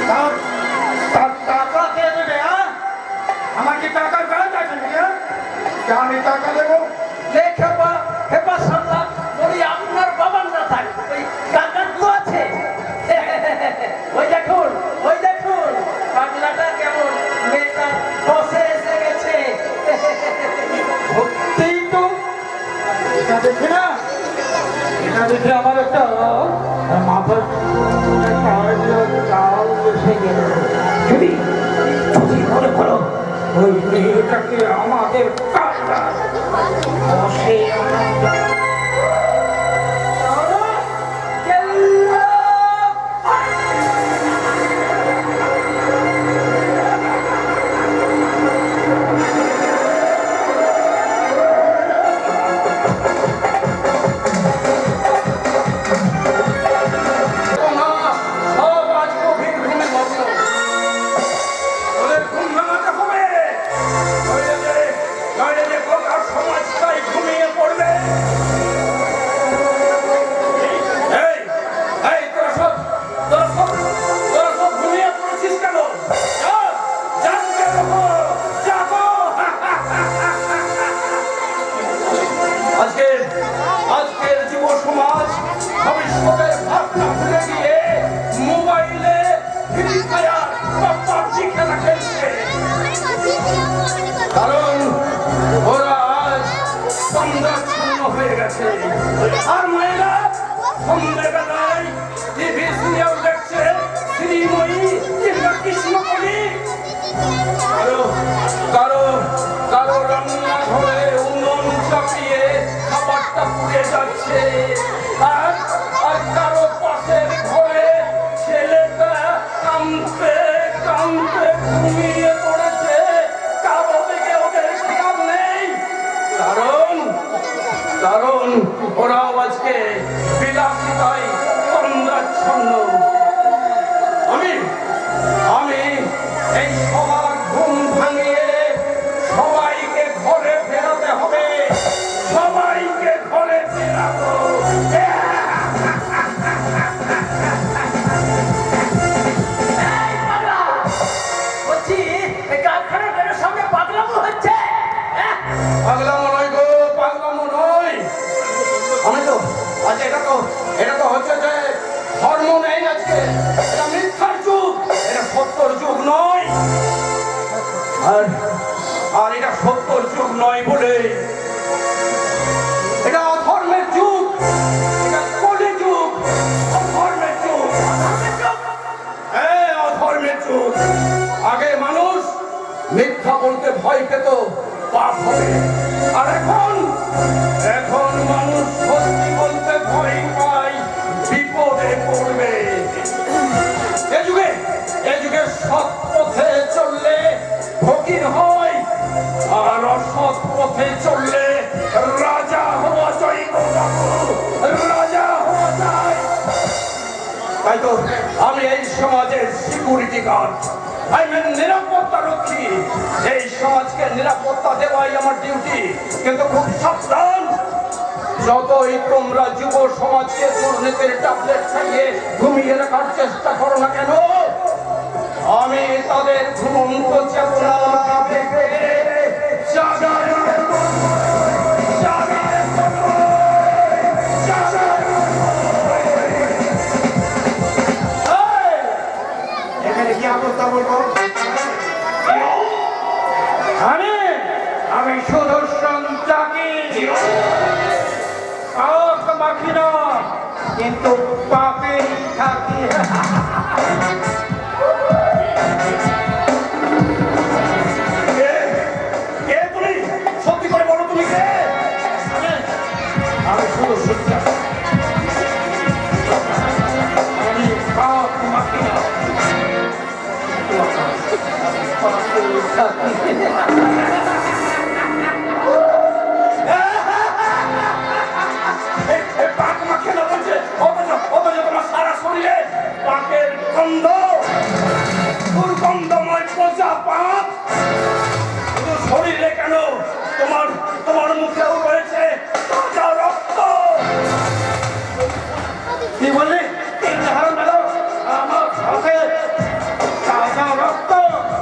Speaker 2: তার তার টাকা দিয়ে দেবে। হ্যাঁ, আমাকে টাকার ব্যাপার আছে নাকি? হ্যাঁ, যে আমি টাকা দেবো?
Speaker 3: লে খেপা খেপা সামলা যদি আপনার বাবার না থাকে ওই কাকার তো আছে। ওই দেখুন পাগলাটা কেমন মেয়েটা বসে এসে গেছে।
Speaker 2: সত্যিই তো, এটা দেখে না, এটা দেখে আমার একটা মাথায় চাল এসে গেল। যদি যদি মনে করো ওই মেয়েটাকে আমাদের কাজটা বসে সব আজ গভীর ঘুমে মগ্ন। ওদের ঘুম ভাঙাতে হবে, নইলে যে গোটা সমাজটাই ঘুমিয়ে পড়বে। এই, এই, তোরা সব ঘুমিয়ে পড়েছিস কেন? জাগো, জাগো। আজকের যুব সমাজ ভবিষ্যতের ভাবনা ভুলে গিয়ে মোবাইলে ফ্রি ফায়ার বা পাবজি খেলা খেলছে, কারণ ওরা আজ সন্ধ্যাচ্ছন্ন হয়ে গেছে। আর মেয়েরা সন্ধ্যেবেলায় টিভি সিরিয়াল দেখছে, শ্রীময়ী কিংবা কৃষ্ণকলি। কারো রান্নাঘরে উনুন চাপিয়ে খাবারটা পুড়ে যাচ্ছে, আর কারো পাশের ঘরে ছেলেটা কাঁদতে কাঁদতে ঘুমিয়ে পড়েছে। কারো দিকে ওদের খেয়াল নেই, কারণ ওরাও আজকে বিলাসিতায় তন্দ্রাচ্ছন্ন। আমি এই সবার ঘুম ভাঙিয়ে সবাইকে ঘরে ফেরাতে হবে, সবাইকে ঘরে ফেরাবো।
Speaker 3: এই পাগলা, বলছি এই কারখানাটার সঙ্গে পাগলামো হচ্ছে।
Speaker 2: পাগলামো নয় গো, পাগলামো নয়। আমি তো আজ এটা তো হচ্ছে যে ধর্ম নেই আজকে, এটা মিথ্যার যুগ, এটা সত্যর যুগ নয়। আর এটা সত্যর যুগ নয় বলে এটা অধর্মের যুগ, এটা কলি যুগ, অধর্মের যুগ। হ্যাঁ, অধর্মের যুগ। আগে মানুষ মিথ্যা বলতে ভয় পেত, পাপ হবে। আর এখন মানুষ সত্যি বলতে ভয় পায়, বিপদে পড়বে। এ যুগে সৎ পথে চললে ফকির হয়, আর অসৎ পথে চললে রাজা হওয়া যায়। রাজা হওয়া যায়। তাই তো আমি এই সমাজের সিকিউরিটি গার্ড, নিরাপত্তা রক্ষী। এই সমাজকে নিরাপত্তা দেওয়াই আমার ডিউটি। কিন্তু খুব সাবধান, যতই তোমরা যুব সমাজকে দুর্নীতির ট্যাবলেট খাইয়ে ঘুমিয়ে রাখার চেষ্টা করো না কেন, আমি তাদের ঘুমন্ত চেতনা ভেঙে জাগায় দেবো, জাগায় দেবো, জাগায় দেবো।
Speaker 1: এখানে কি আপত্তা বলবো?
Speaker 2: আমি সুদর্শন চাকি, পাপ মাখি না, কিন্তু পাপে থাকি। কে তুমি? সত্যি করে বলো, তুমি কে? আমি শুধু শুনতে আমি সব তোমাকে
Speaker 6: পাক মাখে না বলছে অথচ তোমার সারা শরীরে পাকের গন্ধ, দুর্গন্ধময় পচা পাক। শুধু শরীরে কেন, তোমার মুখেও রয়েছে তাজা রক্ত।
Speaker 2: কি বললি? আমার সাথে তাজা রক্ত।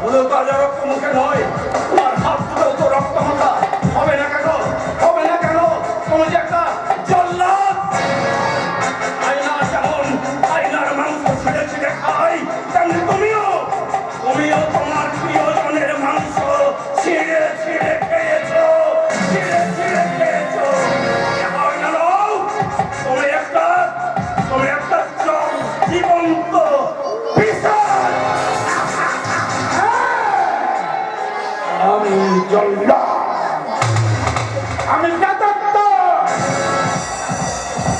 Speaker 6: শুধু তাজা রক্ত মুখে নয়, তোমার হাত দুটো তো রক্ত মাখা। হবে না কেন, হবে না কেন? তুমি যে একটা জল্লাদ। আয়না যেমন আয়নার মাংস ছিঁড়ে ছিঁড়ে খায়, তেমনি তুমিও তোমার প্রিয়জনের মাংস ছিঁড়ে ছিঁড়ে খেয়েছো, ছিঁড়ে ছিঁড়ে খেয়েছো। হয় না নও? তুমি একটা জীবন্ত পিশাচ।
Speaker 2: আমি জল্লাদ, আমি প্রেতাত্ম।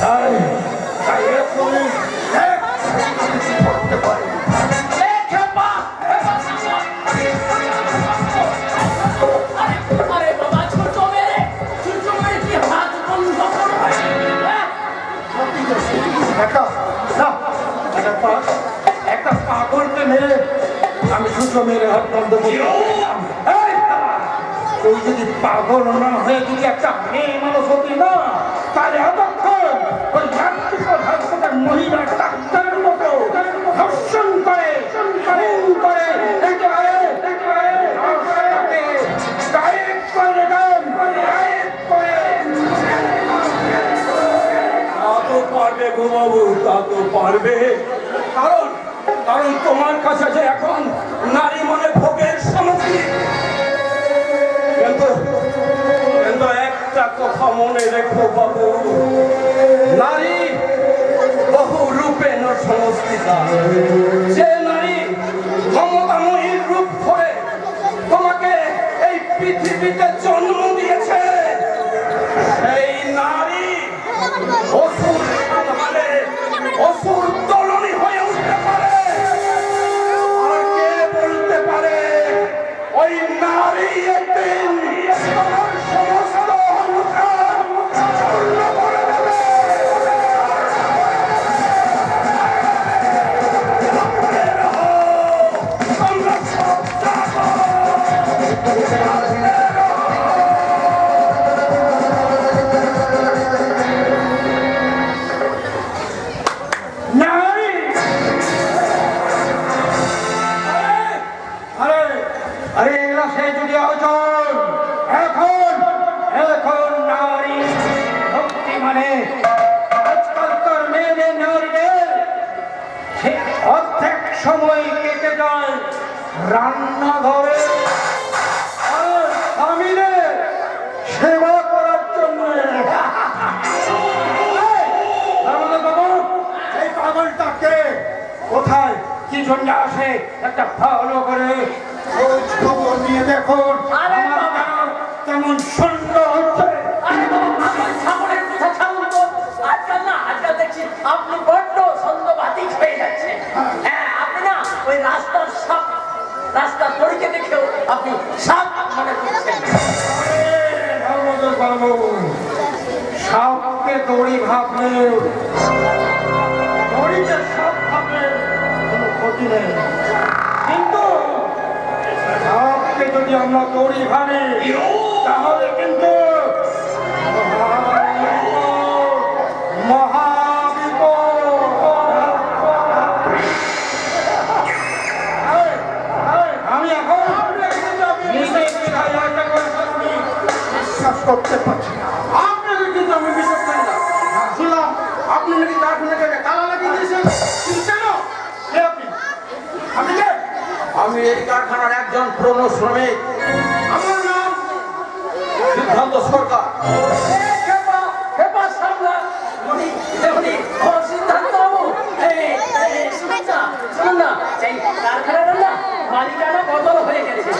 Speaker 2: তাই এক্ষুনি করতে পারি।
Speaker 3: আরে বাবা, ছোট মেরে কি হাত বন্ধ করবে?
Speaker 2: একটা পাগলকে মেরে আমি দুটো মেরে হাত বন্ধ করি। তুই যদি পাগল না হয়ে যদি একটা মেয়ে মানুষ হতি না, তাহলে এতক্ষণ ওই যান্ত্রিক হাসপাতাল মহিলা ডাক্তারের মতো ধর্ষণ করে
Speaker 6: পারবে গো বাবু, তা তো পারবে। কারণ তোমার কাছে যে এখন নারী মনে ভোগের সামগ্রী। কিন্তু একটা কথা মনে রেখো বাবু, নারী বহু রূপে সংস্কৃতা। যে নারী ক্ষমতাময়ীর রূপ ধরে তোমাকে এই পৃথিবীতে জন্ম দিয়েছে, সেই নারী অসুর আধারে অসুর দলনী হয়ে উঠতে পারে। আর কে বলতে পারে ওই নারী একদিন তোমার সমস্ত অহংকার চূর্ণ করে দেবে। আমরা সব জাগো।
Speaker 2: আরে এরা সে যদি আয়োজন এখন নারী ভক্তি মানে আজকালকার মেয়েদের নারীদের অর্ধেক সময় কেটে যায় রান্নাঘরে আর স্বামীদের সেবা করার জন্য। এই পাগলটাকে কোথায় কি জন্য আসে একটা ভালো করে খোঁজ খবর নিয়ে দেখুন। কেমন সুন্দর হচ্ছে।
Speaker 3: আজকাল দেখছি আপনি বড্ড সন্দেহবাদী হয়ে যাচ্ছেন। হ্যাঁ, আপনি না ওই রাস্তার দড়িকে দেখেও আপনি সাপ মনে করছেন।
Speaker 2: সাপকে দড়ি ভাবলে, দড়িতে সাপ ভাবলে কোনো ক্ষতি নেই, কিন্তু সাপকে যদি আমরা দড়ি ভাবি তাহলে কিন্তু আমি এখন বিশ্বাস করতে পারছি না।
Speaker 1: আপনাকে কিন্তু আমি বিশ্বাস করি না। শুনলাম আপনি নাকি কারখানাকে তালা লাগিয়ে দিয়েছেন। কেন? কে আপনি? আপনি কে? আমি এই কারখানার একজন পুরনো শ্রমিক। আমার নাম সিদ্ধান্ত সরকার।
Speaker 3: মালিকানা বদল হয়ে গেছে।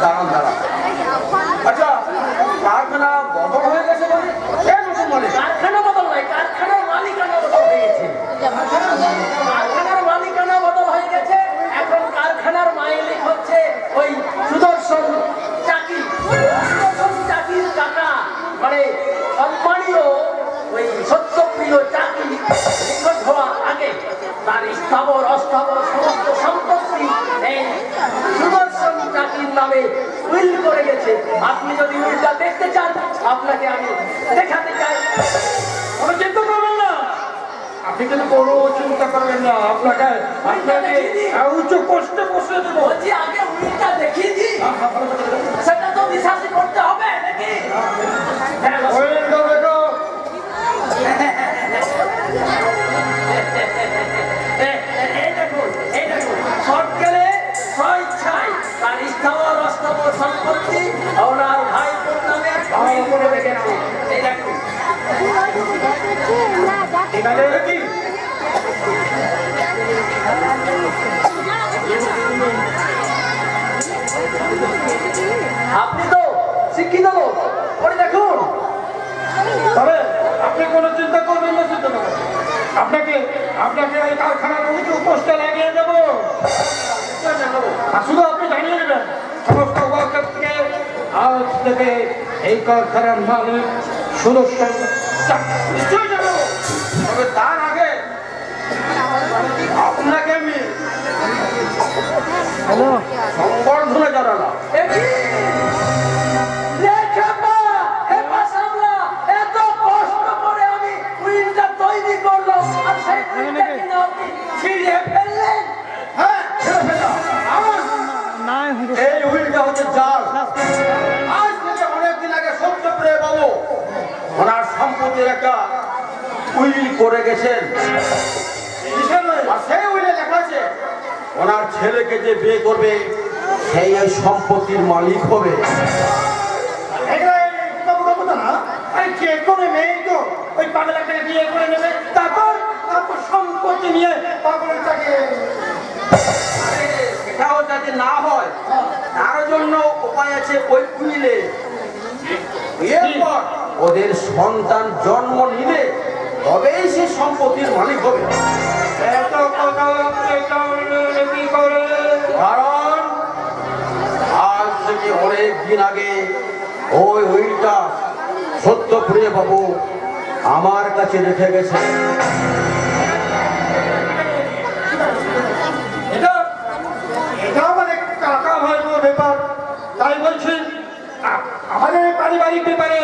Speaker 1: দাঁড়ান।
Speaker 3: নামে উইল করে গেছে। আপনি যদি উইলটা দেখতে চান আপনাকে আমি দেখাতে চাই।
Speaker 2: কোনো চিন্তা করবেন না, আপনি কিন্তু কোনো চিন্তা করবেন না, আপনাকে উচ্চ কষ্টে বসে দেবো।
Speaker 3: বলছি আগে উইলটা দেখিয়ে দিই, সেটা তো বিশ্বাসই করতে হবে নাকি?
Speaker 2: ওইটা দেখো,
Speaker 3: এই দেখুন শর্টকালে স্বইচ্ছায় তার স্থাবর অস্থাবর সম্পত্তি ওনার ভাইপোর নামে উইল করে রেখেছে। এই দেখুন
Speaker 2: এখানে কি
Speaker 3: আপনি তো শিক্ষিত লোক, পরে দেখুন।
Speaker 2: তবে আপনি কোনো চিন্তা করবেন না, চিন্তা করবেন আপনাকে আপনাকে এই কারখানার উঁচু পোস্টে লাগিয়ে দেবো। আর শুধু আপনি জানিয়ে দেবেন সমস্ত ওয়ার্কারকে আজ থেকে এই কারখানার মালিক সদস্য নিশ্চয়ই জানাবো। তবে তার আগে আপনাকে আমি সংবর্ধনা জানালাম।
Speaker 3: এত কষ্ট করে আমি উইলটা তৈরি করলাম আর সেই উইলটা কিনা আপনি ছিঁড়ে ফেললেন।
Speaker 1: হ্যাঁ, ছেড়ে ফেললাম। এই উইলটা হচ্ছে জাল। আজ থেকে অনেকদিন আগে সত্যপ্রিয় বাবু ওনার সম্পত্তির একটা উইল করে গেছেন। আর সেই উইলে লেখা আছে ওনার ছেলেকে যে বিয়ে করবে সেই এই সম্পত্তির মালিক হবে।
Speaker 2: যে কোনো মেয়ে তো ওই পাগলাটাকে বিয়ে করে নেবে, তারপর সম্পত্তি নিয়ে পাগলটাকে
Speaker 1: এটাও যাতে না হয় তার জন্য উপায় আছে। ওই উইলে এরপর ওদের সন্তান জন্ম নিলে তবেই সে সম্পত্তির মালিক হবে।
Speaker 2: এত কথা কি করে?
Speaker 1: কারণ আজ থেকে অনেক দিন আগে ওই উইলটা সত্যপ্রিয় বাবু আমার কাছে রেখে গেছে।
Speaker 2: এটা মানে কাকা ভাইবোর ব্যাপার, তাই বলছি আমাদের পারিবারিক ব্যাপারে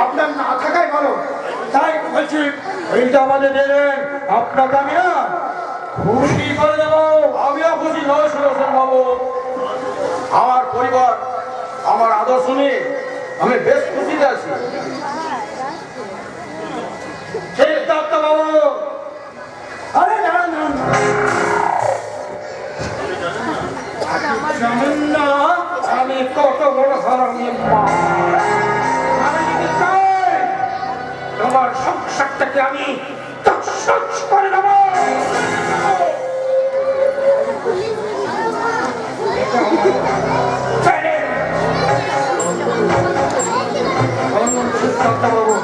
Speaker 2: আপনার না থাকাই ভালো। তাই বলছি ওইটা আমাদের দেবেন, আপনাকে আমি না খুশি করে দেবো।
Speaker 1: আমিও খুশি নয় সুদর্শন বাবু, আমার পরিবার আমার আদর্শ নিয়ে আমি বেশ খুশিতে আছি।
Speaker 2: ঠিক দত্ত বাবু, আরে না না জানেন না আমি কত বড় হারামির মা। আমি যদি চাই তোমার সংসারটাকে আমি তছনছ করে দেবো। সিদ্ধার্থ বাবু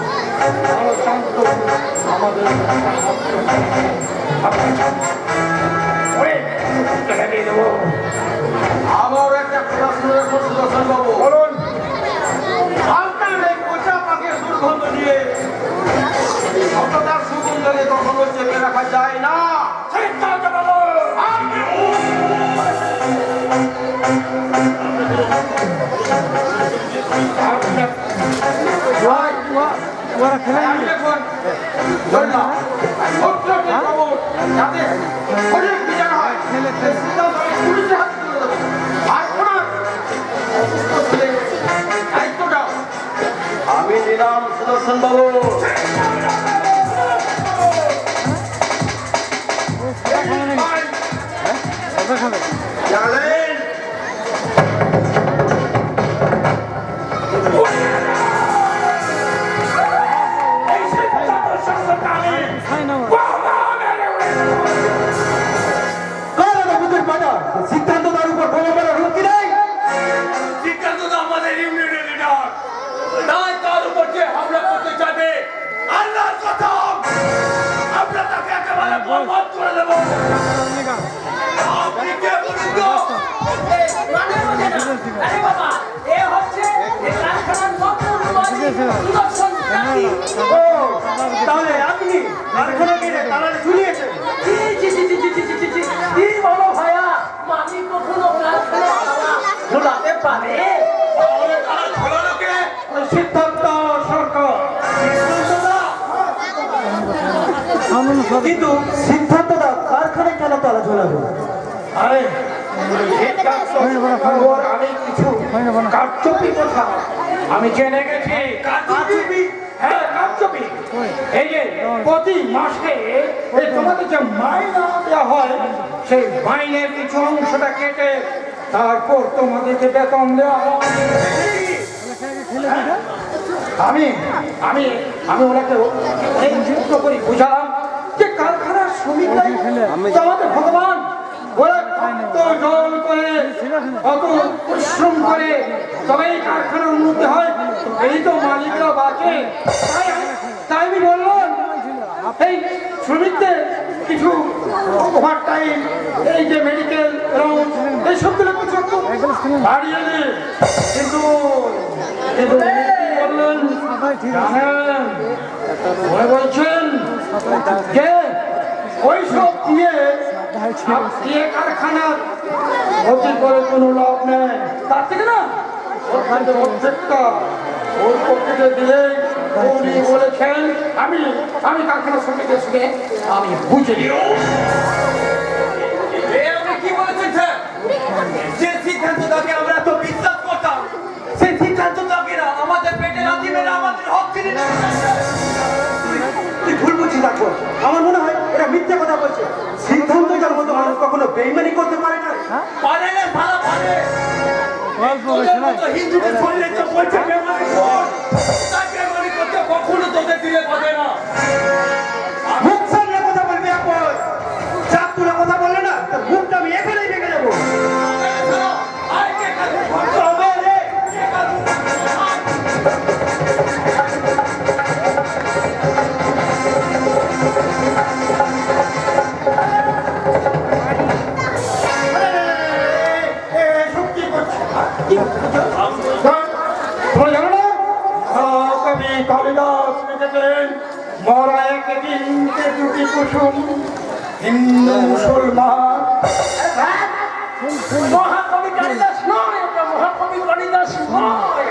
Speaker 2: ভালো শান্ত আমাদের দেবো।
Speaker 1: আমার একটা কথা শুনে রাখুন সুদর্শন বাবু,
Speaker 2: বলুন।
Speaker 1: আপনার এই কোচা পাখির দুর্গন্ধ নিয়ে সততার সুগন্ধে কখনো চেপে রাখা যায় না।
Speaker 2: সিদ্ধার্থ বাবু
Speaker 1: আমি দেখুন ধরলাম সত্যকে বাবু যাতে অনেক বিচার হয় সিদ্ধান্ত আমি পুলিশের হাতে তুলে দেবো। আর ওনার অসুস্থ ছেলে দায়িত্বটাও আমি নিলাম সুদর্শন বাবু। জানেন
Speaker 2: সিদ্ধান্ত তার উপর বোমা মারার হুমকি নেই।
Speaker 6: সিদ্ধান্ত তো আমাদের ইউনিয়নের লিডার, তাই তার উপর যে হামলা করতে যাবে আল্লাহর কসম আমরা তাকে একেবারে বরবাদ করে দেবো। আপনি কে
Speaker 2: কিন্তু সিদ্ধান্ত দা কারখানায় কেন তালা ঝোলাবে? আরে আমি কিছু কারচুপি কথা আমি জেনে গেছি। কারচুপি? হ্যাঁ, কারচুপি। এই যে প্রতি মাসে এই তোমাদের যে মাইনা দেওয়া হয়, সেই মাইনের কিছু অংশটা কেটে তারপর তোমাদেরকে বেতন দেওয়া হয়। আমি আমি আমি ওনাকে এই যুক্ত করে বুঝালাম যে কারখানার শ্রমিকরাই তো আমাদের ভগবান। ওরা কত জল করে, কত পরিশ্রম করে, তবে এই কারখানার উন্নতি হয়। এই তো মালিকরা বাঁচে। তাই আমি বললাম এই শ্রমিকদের কিছু ওভার টাইম, এই যে মেডিকেল রাউন্ড, এই সবগুলো কিছু একটু বাড়িয়ে দিই। কিন্তু বললেন জানেন, মনে বলছেন যে ওই সব দিয়ে কারখানার ক্ষতি করে কোনো লাভ নেই। তার থেকে না প্রত্যেকটা ওই পক্ষে দিয়ে উনি বলেছেন আমি আমি কারখানার শ্রমিকের সঙ্গে আমি বুঝে দিই।
Speaker 6: আপনি কি বলেছেন স্যার? যে সিদ্ধান্তটাকে আমরা তো বিশ্বাস করতাম, সেই সিদ্ধান্তটাকে না আমাদের পেটে লাথি মেরে আমাদের হক ছিনে নিয়ে যাচ্ছে।
Speaker 2: তুই ভুল বুঝছিস রাখবো। আমার মনে হয় এরা মিথ্যে কথা বলছে। সিদ্ধান্ত যার মতো মানুষ কখনো বেইমানি করতে পারে না।
Speaker 6: পারে না, ভালো পারে। তোদের মতো হিন্দুদের শরীরে তো বলছে বেমানি কর, তাই বেমানি করতে কখনো তোদের দিলে পাবে না।
Speaker 2: মুখ সামনে কথা বলবি, এখন চাপ তুলে কথা বললে না তোর মুখটা আমি এখানেই ভেঙে দেবো।
Speaker 6: আয় কে কাজে করতে হবে রে, কে কাজে
Speaker 2: কালিদাস লিখেছেন মরা একদিন দুটি কুসুম হিন্দু মুসলমান।
Speaker 3: মহাকবি কালিদাস নয়, ওটা মহাকবি কালিদাস নয়,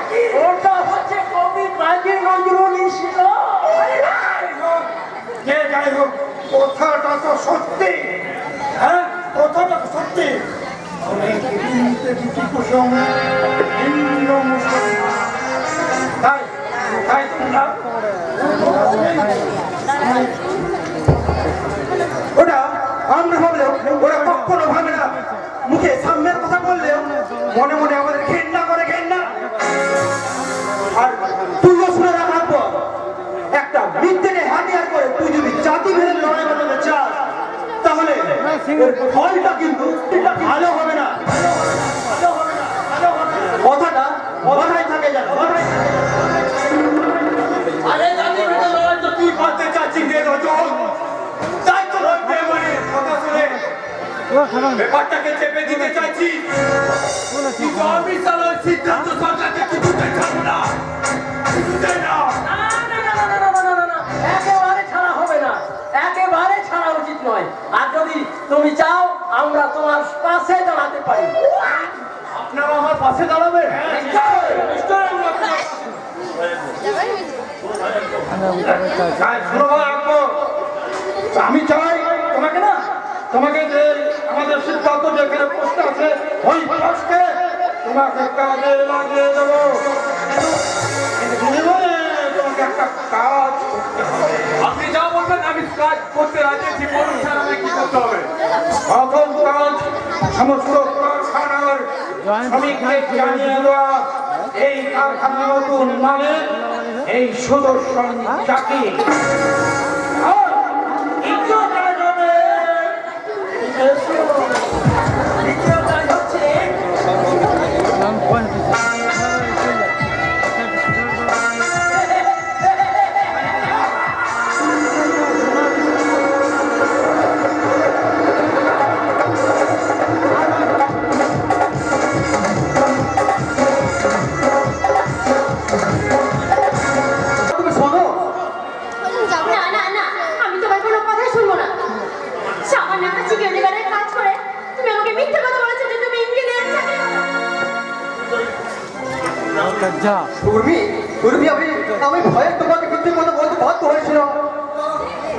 Speaker 3: ওটা হচ্ছে কবি কাজী নজরুল ইসলাম।
Speaker 2: যে যাই হোক, কথাটা তো সত্যি। হ্যাঁ, কথাটা তো সত্যি। দুটি কুসুম হিন্দু মুসলমান। তাই তাই তোমরা ওটা আমরা ভাবলেও ওরা কখনো ভাবে না। মুখে সামনের কথা বললেও মনে মনে আমাদের ঘেন্না করে, ঘেন্না। আর তুইও শুনে রাখবো, একটা মিথ্যেকে হাতিয়ার করে তুই যদি জাতি ভেদে লড়াই বানাতে চাস, তাহলে ফলটা কিন্তু ভালো হবে না। কথাটা কথাই থাকে, জানো, কথাই থাকে।
Speaker 6: আরে জাতি ভেদে লড়াই তো তুই করতে চাচ্ছিস রে রজল। তাই তো বেমানি কথা শুনে ব্যাপারটাকে চেপে দিতে চাইছি। কিন্তু আমি সারা সিদ্ধান্ত সরকারকে কিছুতে ছাড়বো না, কিছুতে না।
Speaker 3: একেবারে ছাড়া হবে না, একেবারে ছাড়া উচিত নয়। আর যদি তুমি চাও আমরা তোমার পাশে দাঁড়াতে পারি।
Speaker 6: আপনারা আমার পাশে দাঁড়াবেন? নিশ্চয়ই আমরা আপনার
Speaker 2: আমি চাই তোমাকে না, তোমাকে যে আমাদের সিদ্ধান্ত যেখানে পোস্ট আছে ওই পোস্টে তোমাকে কাজে লাগিয়ে দেবো। তোমাকে একটা কাজ করতে হবে।
Speaker 6: আপনি যা বলবেন আমি কাজ করতে রাজি আছি। বলুন স্যার আমাকে কি করতে হবে?
Speaker 2: প্রথম কাজ, সমস্ত কারখানার শ্রমিককে জানিয়ে দেওয়া এই কারখানা নতুন মালিক এই সুদর্শন চাকরি।
Speaker 3: দ্বিতীয় কাজ হচ্ছে
Speaker 5: না না না, আমি তোমার কোনো কথাই শুনবো না। সামান্য একটা সিকিউরিটি গার্ডের কাজ করে তুমি আমাকে মিথ্যে কথা বলেছো যে তুমি ইঞ্জিনিয়ার চাকরি করো।
Speaker 1: উর্মি, উর্মি, আমি ভয়ে তোমাকে মিথ্যে কথা বলতে বাধ্য হয়েছিল।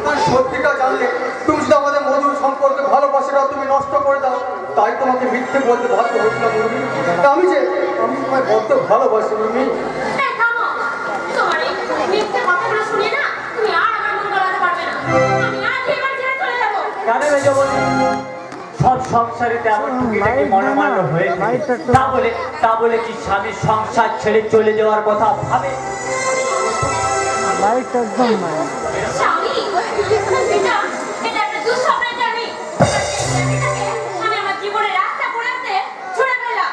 Speaker 1: আর সত্যিটা জানলে তুমি যদি আমাদের মধুর সম্পর্কে ভালোবাসাটা তুমি নষ্ট করে দাও, তাই তোমাকে মিথ্যে বলতে বাধ্য হয়েছিলাম উর্মি। আমি তোমায় বড্ড ভালোবাসি উর্মি।
Speaker 5: এই থামো। তোমার এই মিথ্যে কথাগুলো শুনে না তুমি আর আমার মন গলাতে পারবে না। আমি আজ এই বাড়ি ছেড়ে চলে যাবো।
Speaker 3: কেন মেজবতী? সব সংসারিতে এমন টুকিটাকি মনোমান্য হয়ে থাকে। তা বলে কি স্বামীর সংসার ছেড়ে চলে যাওয়ার কথা ভাবে?
Speaker 5: স্বামী, এটা একটা দুঃস্বপ্নের জার্নি। আমি আমার জীবনের রাস্তা ঘুরাতে ছুড়ে ফেললাম।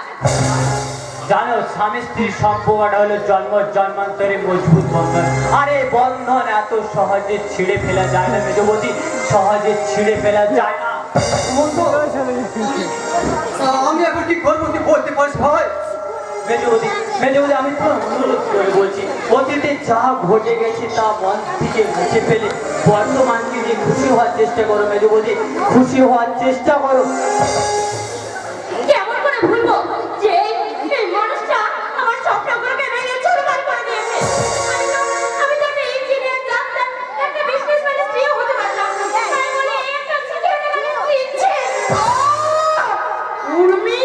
Speaker 3: জানো, স্বামী স্ত্রীর সম্পর্কটা হলো জন্ম জন্মান্তরে মজবুত বন্ধন। আর এই বন্ধন এত সহজে ছিঁড়ে ফেলা যায় না মেজবতী, সহজে ছিঁড়ে ফেলা যায় না।
Speaker 1: আমি এখন কি করবো তুই বলতে পারিস ভাই?
Speaker 3: মেজবতী, আমি তোমার অনুরোধ করে বলছি, অতীতে যা ঘটে গেছে তা মন থেকে মুছে ফেলে বর্তমানকে নিয়ে খুশি হওয়ার চেষ্টা করো মেজবতী, খুশি হওয়ার চেষ্টা করো।
Speaker 5: কেমন করে ভুলবো যে এই মানুষটা আমার স্বপ্নগুলোকে ভেঙে চুরমার করে দিয়েছে। আমি তো একটা ইঞ্জিনিয়ার, ডাক্তার, একটা বিজনেসম্যানের স্ত্রীও হতে পারতাম। তাই বলে এই একটা চিঠির ইচ্ছে।
Speaker 4: উর্মি,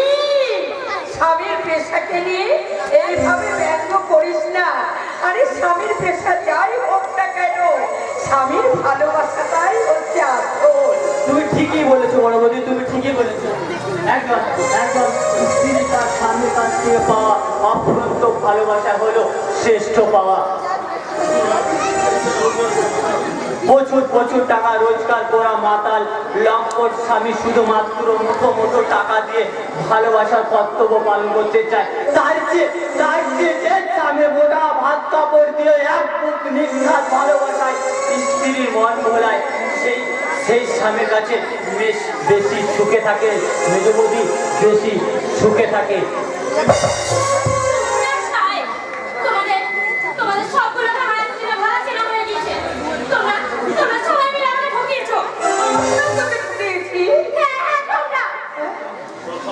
Speaker 4: স্বামীর পেশাকে নিয়ে এইভাবে ব্যঙ্গ করিস না। আরে স্বামীর পেশা যাই হোক না কেন, স্বামীর ভালোবাসাটাই হচ্ছে আসল।
Speaker 3: তুমি ঠিকই বলেছো বড়বতী, তুমি ঠিকই বলেছো। একজন স্ত্রী তার স্বামীর কাছ থেকে পাওয়া অফুরন্ত ভালোবাসা হলো শ্রেষ্ঠ পাওয়া। প্রচুর টাকা রোজগার করা মাতাল লম্পট স্বামী শুধুমাত্র মুঠো টাকা দিয়ে ভালোবাসার কর্তব্য পালন করতে চায়। তার চেয়ে যে স্বামী মোটা ভাত কাপড় দিয়ে এক বুক নিঃশ্বাস ভালোবাসায় স্ত্রীর মন ভোলায়, সেই স্বামীর কাছে বেশি সুখে থাকে মেজবতী, বেশি সুখে থাকে।
Speaker 5: তোমাদের সবগুলো আমার ছিল ভালো ছিল হয়ে গিয়েছে। তোমরা সবাই মিলে আমাকে ঠকিয়েছো।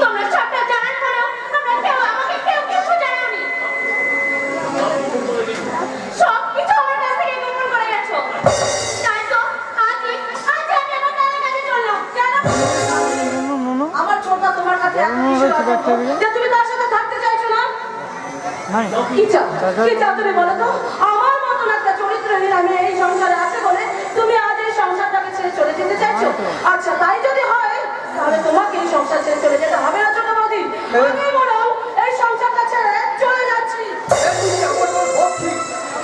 Speaker 5: তোমরা সবটা জানার পরেও আমাকে কেউ কিছু জানাওনি। সবকিছু আমার কাছ থেকে গোপন করে গেছো। তাই তো আজ আমি আমার দাদার কাছে চললাম। কেন?
Speaker 4: আমার ছোটটা তোমার কাছে এত কিছু রাখো যে তুমি তার সাথে থাকতে চাইছো না? কি চাও তুমি বলো তো? আমার মতন একটা চরিত্রহীন আমি এই সংসারে আছে বলে তুমি আজ এই সংসারটাকে ছেড়ে চলে যেতে চাইছো? আচ্ছা, তাই যদি হয় তাহলে তোমাকে এই সংসার ছেড়ে চলে যেতে হবে না ছোট বৌদি। আমি বরং এই সংসারটা ছেড়ে চলে যাচ্ছি।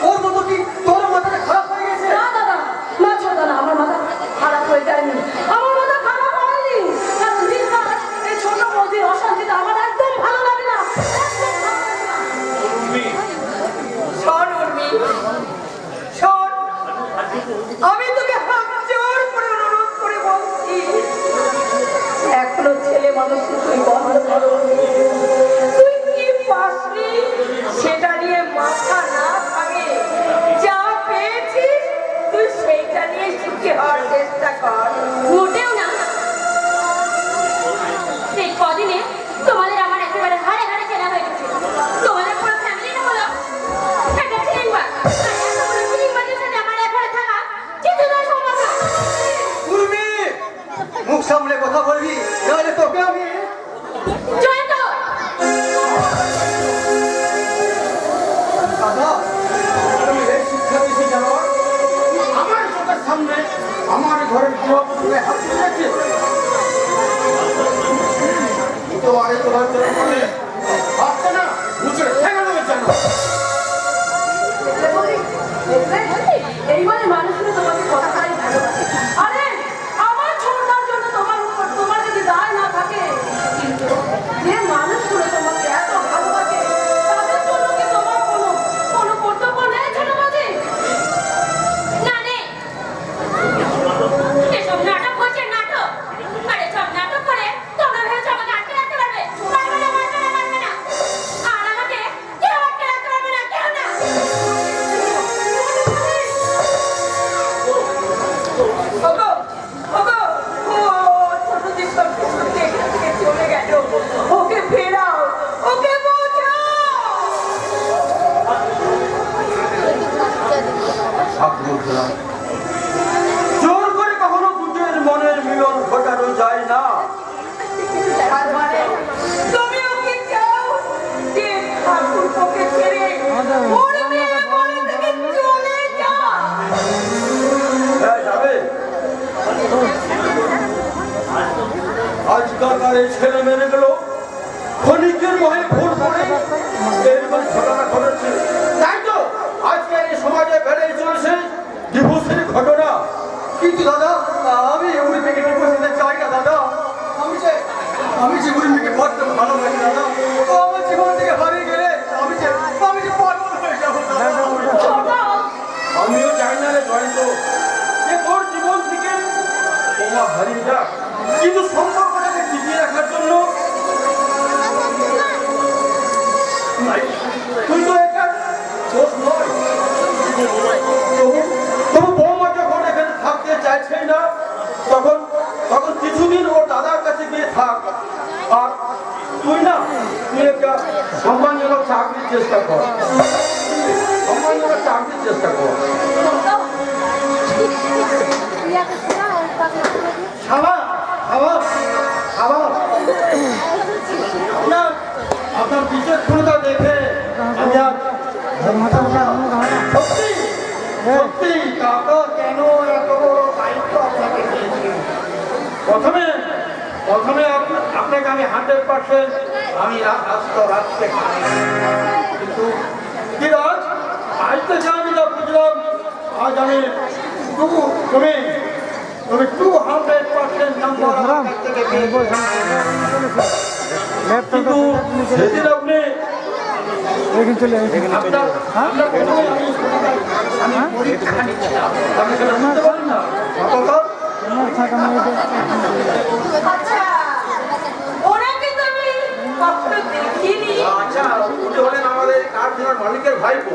Speaker 1: ওর মতো কি তোর মাথাটা খারাপ হয়ে গেছে?
Speaker 4: না দাদা, না ছোটদা, না, আমার মাথা খারাপ হয়ে যায়নি। আমার মাথা খারাপ হয়নি। কারণ দিনরাত এই ছোট বৌদির অশান্তিতে আমার একদম ভালো লাগে না। একদম ভালো লাগে না। শোন উর্মি, শোন, আমি তোকে হাত জোর করে অনুরোধ করে বলছি, এখনো ছেলে মানুষ তুই বন্ধ করো। তুই কি পাসনি সেটা নিয়ে মাথা না ভাঙে যা পেয়েছিস তুই সেইটা নিয়ে সুখী হওয়ার চেষ্টা কর।
Speaker 5: মোটেও না। সেই কদিনে তোমাদের আমার একেবারে হাড়ে চেনা হয়ে গেছে। তোমাদের পুরো ফ্যামিলিটা হলো একটা চিংবাজ। আর এত বড় চিংবাজের সাথে আমার একবারে থাকা কিছুতেই সম্ভব না।
Speaker 1: উর্মি, মুখ সামলে কথা বলবি, নাহলে তোকে আমি
Speaker 5: জয়ন্ত!
Speaker 1: দাদা, তুমি এই শিক্ষা দিয়েছি জানো? আমার চোখের সামনে আমার ঘরের গৃহবধূকে হাত তুলেছে। তো আগে তোমার হাতটা না মুছে ফেলে দেবে জানো?
Speaker 4: এইবারে মানুষগুলো তোমাকে কথাটাই ভালোবাসে। আরে আমার ছোটটার জন্য তোমার যদি দায় না থাকে, কিন্তু যে মানুষগুলো তোমাকে এত ভালোবাসে তাদের জন্য কি তোমার কোনো কর্তব্য নেই ছোট বৌদি?
Speaker 5: না নেই। এসব নাটক হচ্ছে নাটক। আর এসব নাটক করে তোমরা ভেবেছো আমাকে আটকে রাখতে পারবে? পারবে না। আর আমাকে কেউ আটকে রাখতে পারবে না, কেউ না।
Speaker 4: ওগো, ওগো, ও ছোটদের সঙ্গে সঙ্গে এখান থেকে চলে গেল। ওকে ফেরাও, ওকে বোঝাও।
Speaker 1: হাত বলছিলাম চুপ আমি যে উর্মিকে বড্ড ভালোবাসি দাদা। ও আমার জীবন থেকে হারিয়ে গেলে আমি যে পাগল হয়ে যাবো দাদা।
Speaker 6: আমিও চাই না রে জয়ন্ত যে তোর জীবন থেকে বোমা হারিয়ে যাক, কিন্তু সম্পর্কটাকে টিকিয়ে রাখার জন্য তুই তো একটা দোষ নয়।
Speaker 1: তবু বৌমা যখন এখানে থাকতে চাইছেই না, তখন কিছুদিন ওর দাদার কাছে গিয়ে থাক। আর তুই একটা সম্মানজনক চাকরির চেষ্টা কর, সম্মানজনক চাকরির চেষ্টা কর।
Speaker 2: আপনার বিচক্ষণতা দেখে আমি আজ সত্যি সত্যি কাকা কেন এত বড় দায়িত্ব আপনাকে দিয়েছি। প্রথমে আপনাকে আমি 100% আমি রাখতে পারি, কিন্তু কি রাজ আজ থেকে আমি যা বুঝলাম, আজ আমি তুমি 200% নাম্বার আমার থেকে পেয়েছো। কিন্তু সেদিন আপনি
Speaker 4: আচ্ছা ওনাকে তো আমি কখনো দেখিনি।
Speaker 1: আচ্ছা, উনি হলেন আমাদের কারখানার মালিকের ভাইপো।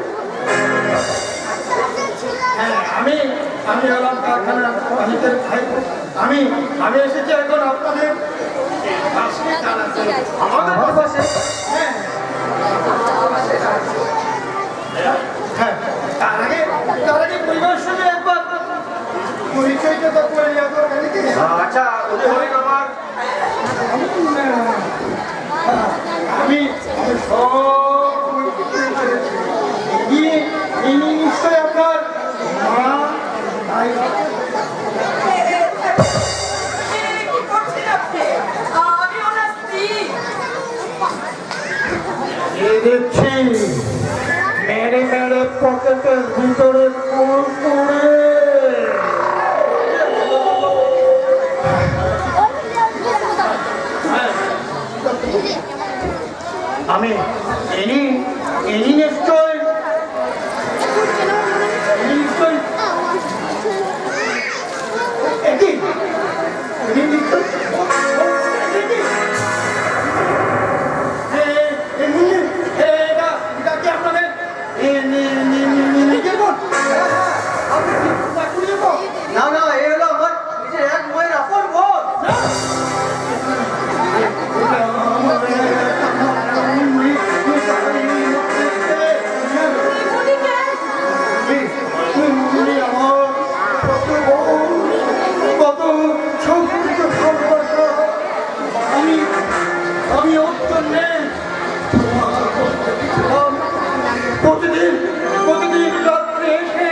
Speaker 2: আমি হলাম কারখানার মালিকের ভাইপো। আমি এসেছি এখন আপনাদের
Speaker 1: আমাদের পাশে
Speaker 2: তার আগে পরিবারের সঙ্গে একবার পরিচয়টা তো করে নেওয়া দরকার নাকি?
Speaker 1: আচ্ছা, উনি হলেন আমার
Speaker 2: আমি সব ইনি নিশ্চয় আপনার মা ভাই।
Speaker 4: কি করছেন আপনি? আমি ওনার স্ত্রী।
Speaker 2: দেখছি মেরে পকেটের ভিতরে আমি ইনি নিশ্চয় একই
Speaker 1: না না, এ হলো আমার নিজের এক মায়ের আপন বোন।
Speaker 2: আমি ওর জন্যে প্রতিদিন রাত্রে এসে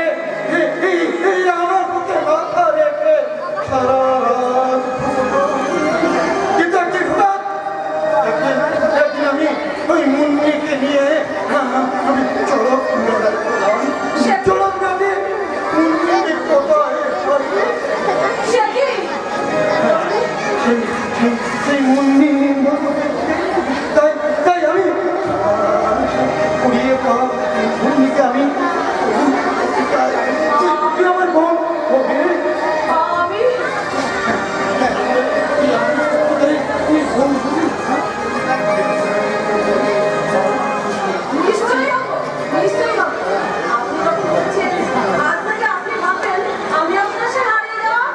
Speaker 2: এই আমার বুকে মাথা রেখে সারা কিন্তু একদিন আমি ওই মুন্নিকে নিয়ে আমি চড়ক গানে মুন্নি কোথায় সেই মুন্নি তাই আমি কুড়িয়ে পাওয়া মুন্নিকে আমি আমার বোন হবে।
Speaker 4: আমি নিশ্চয়ই আপনি যখন বলছেন আজ থেকে আপনি ভাববেন আমি আপনার সাথে হারিয়ে যাওয়া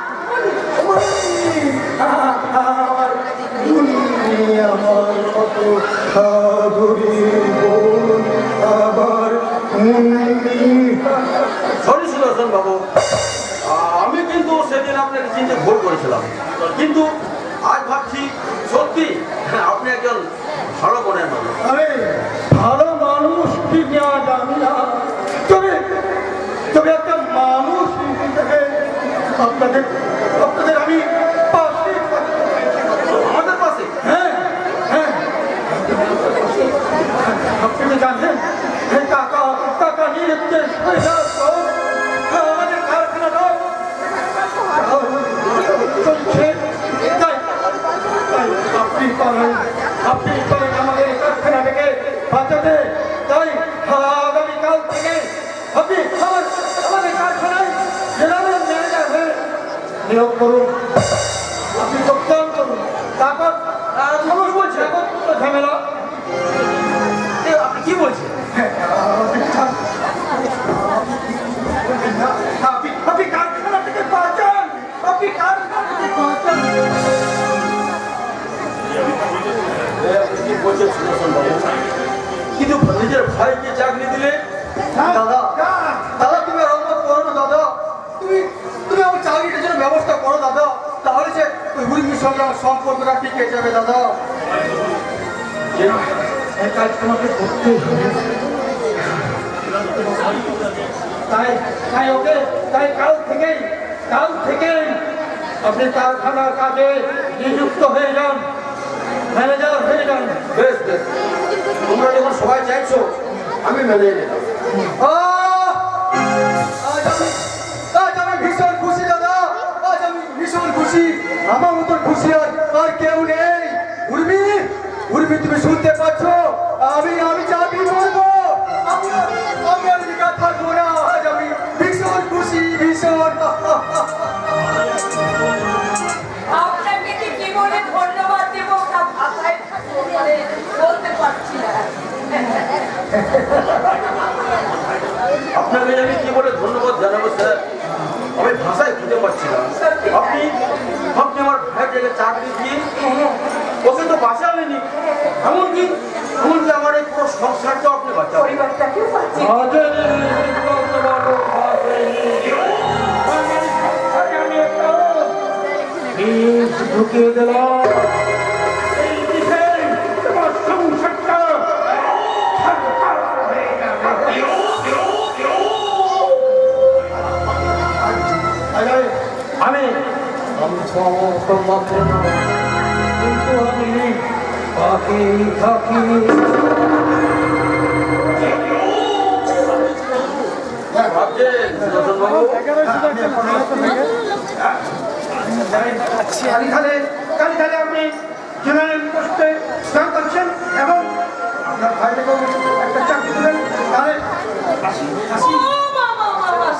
Speaker 2: আমার কত সাধুরী বোন আবার
Speaker 1: সরি সুদর্শন বাবু, আমি কিন্তু সেদিন আপনাকে চিনতে ভুল করেছিলাম, কিন্তু আজ ভাবছি সত্যি আপনি একজন ভালো বোনের মানুষ।
Speaker 2: আরে ভালো মানুষ কি না জানি না, তবে একটা মানুষ হিসেবে আপনাদের আমি পাশে
Speaker 1: আমাদের পাশে
Speaker 2: হ্যাঁ আপনি তো জানেন কাকা নির্দেশ আমাদের কারখানাটা চলছে, তাই আপনি করেন আমাদের কারখানা থেকে বাঁচাতে। তাই আগামীকাল থেকে আপনি আমাদের কারখানায় জেনারেল ম্যানেজার হয়ে নিয়োগ করুন। আপনি যোগদান করুন। তারপর খবর বলছে ঝামেলা।
Speaker 1: আপনি কি বলছেন?
Speaker 2: আপনি কারখানা থেকে বাঁচান। আপনি কারখানা থেকে বাঁচান।
Speaker 1: আপনি কি বলছেন সুদর্শন বাবু? কিন্তু নিজের ভাইকে চাকরি দিলে? দাদা দাদা তুমি রহমত করো না দাদা। তুমি আমার চাকরিটার জন্য ব্যবস্থা করো দাদা। তাহলে যে ওই উর্মির সঙ্গে আমার সম্পর্কটা টিকে যাবে দাদা।
Speaker 2: এই কাজ তোমাকে করতেই হবে। তাই কাল থেকেই আপনি কারখানার কাজে নিযুক্ত হয়ে যান, ম্যানেজার হয়ে যান।
Speaker 1: বেশ বেশ, তোমরা যখন সবাই চাইছো আমি মেনে নিলাম। আজ আমি ভীষণ খুশি দাদা। আজ আমি ভীষণ খুশি। আমার মতো খুশি আর কেউ নেই। উর্মি তুমি শুনতে পাচ্ছ? আমি চাকরি করবো। আমি আর একা থাকবো না। আজ আমি ভীষণ খুশি, ভীষণ।
Speaker 4: আপনাকে যে কি বলে ধন্যবাদ দেবো তা ভাষায় বলতে পারছি না।
Speaker 1: আপনাকে আমি কি বলে ধন্যবাদ জানাবো স্যার, আমি ভাষায় খুঁজে পাচ্ছি না। আপনি আমার ভাইয়ের জায়গায় চাকরি দিয়ে ওকে তো বাঁচালেনি, এমনকি আমার এই পুরো সংসারটাও আপনি বাঁচালেন।
Speaker 4: পরিবারটাকেও পাচ্ছি।
Speaker 2: ঢুকিয়ে দিলাম এই দিকে তোমার সংসারটা ছারখার হয়ে যাবে। আমি সমস্ত মাত্র কিন্তু আমি বাকি থাকি।
Speaker 1: ভাবছেন সুদর্শন বাবু?
Speaker 2: কালীখালে আপনি জেনারেল পোস্টে যোগ করছেন এবং আপনার ভাইকে একটা চাকরি দিলেন। তাহলে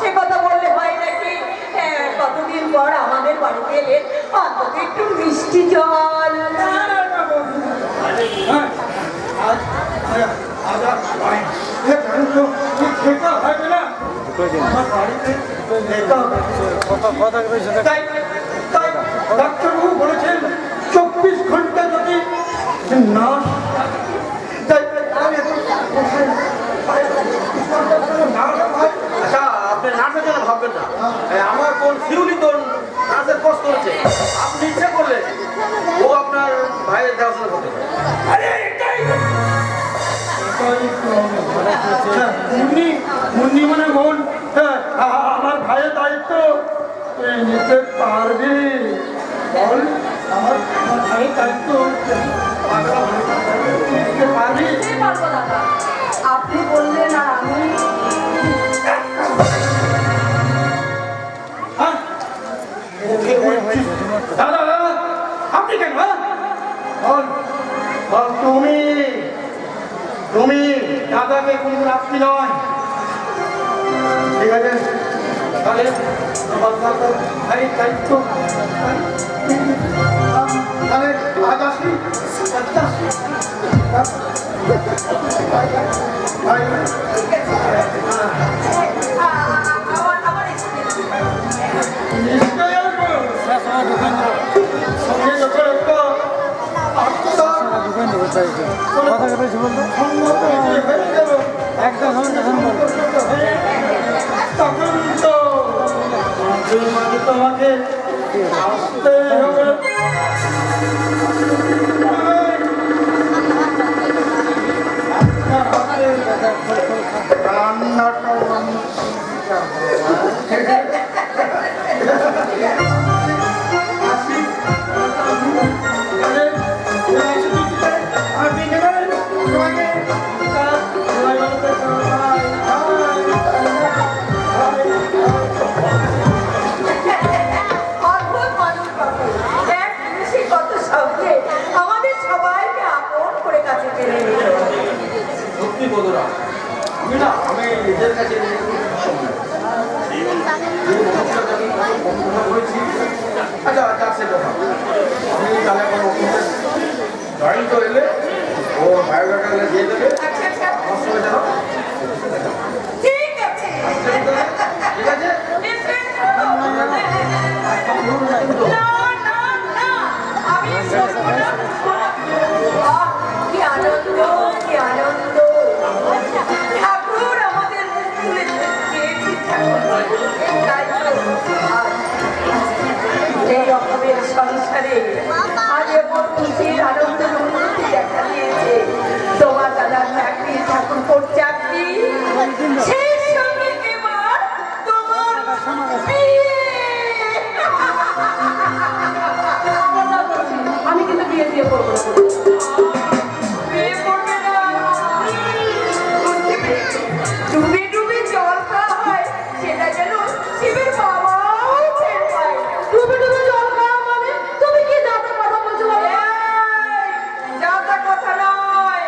Speaker 4: সে কথা বললে হয় নাকি? কতদিন পর আমাদের বাড়িতে এলে অন্তত একটু মিষ্টি জল।
Speaker 2: ডাক্তারবাবু বলেছেন 24 ঘন্টা যদি না
Speaker 1: আচ্ছা, আপনি নার্সের জন্য ভাববেন না। আমার বোন শিউলি তো নার্সের কোর্স করেছে। আপনি ইচ্ছে করলে ও আপনার ভাইয়ের দেখাশোনা করতে পারে।
Speaker 2: মুন্নি মানে বোন। আমার ভাইয়ের দায়িত্ব তুই নিতে পারবি? বল, আমার ভাইয়ের দায়িত্ব নিতে পারবি?
Speaker 4: বুঝতে পারবো দাদা, আপনি বললেন আর আমি
Speaker 2: দাদা আপনি কেন? তুমি দাদাকে কোন আপনি নয়। ঠিক আছে, তাহলে আমার ভাইয়ের দায়িত্ব তাহলে আজ আসি।
Speaker 4: আমার
Speaker 2: নিশ্চয় আসবো। সঙ্গে যখন একটা তখন তো তোমাকে আসতে হবে। রান্নাটা
Speaker 4: অদ্ভুত মানুষ বাবু। এক জিনিসই কত শব্দে আমাদের
Speaker 1: নিজের কাছে আচ্ছা আচ্ছা সেটা আমি তাহলে আমার অফিসে জয়েন তো এলে ও বায়োডাটা দিয়ে দেবে
Speaker 4: আচ্ছা আচ্ছা
Speaker 1: আমার সঙ্গে জানো
Speaker 4: ঠিক আছে
Speaker 1: ঠিক আছে
Speaker 4: না না না আমি শুনবো না আহ, কি আনন্দ কি আনন্দ ঠাকুর আমাদের মুখ তুলে দিয়েছি ঠাকুর তাই তো আজ এই রকমের সংসারে আজ এমন খুশির আনন্দের উন্নতি দেখা দিয়েছে তোমার দাদার চাকরি ঠাকুর চাকরি সেই সঙ্গে এবার তোমার বিয়ে।
Speaker 5: আমি কিন্তু বিয়ে দিয়ে করবো না।
Speaker 4: বিয়ে করবে না। বুঝতে পেরেছি। ডুবে ডুবে জল খাওয়া হয় সেটা যেন শিবের বাবাও টের পায় না।
Speaker 5: ডুবে ডুবে জল খাওয়া মানে তুমি কি যাতা কথা বলছো বলো?
Speaker 4: এই, যাতা কথা নয়।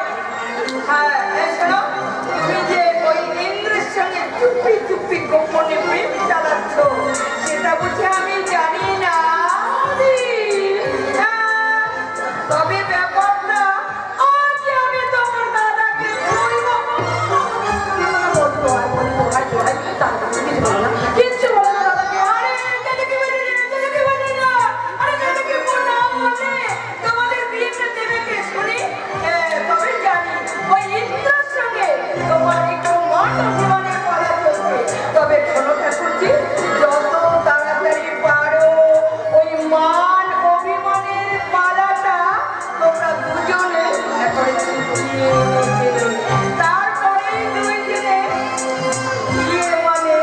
Speaker 4: হ্যাঁ, এই শোনো, তুমি যে ওই ইন্দ্রের সঙ্গে চুপি চুপি গোপনে প্রেম চালাচ্ছ সেটা বুঝে আমি জানি না। হ্যাঁ, তবে ব্যাপারটা আজ আমি তোমার দাদাকে বলবো।
Speaker 5: কিচ্ছু বলো না দাদাকে।
Speaker 4: আরে, এটা কি বলে না, এটা কি বলে না। আরে, এটা কি বলে না বলে। তোমাদের বিয়েটা দেবে কে শুনি? তবে জানি, ওই ইন্দ্রের সঙ্গে তোমার একটু মান অভিমানের পালা চলছে। তবে শোনো ঠাকুরজি, যত তাড়াতাড়ি পারো ওই মান অভিমানের পালাটা তোমরা দুজনে একেবারে চুকিয়ে নেবে। তারপরে দুইজনে বিয়ে মানে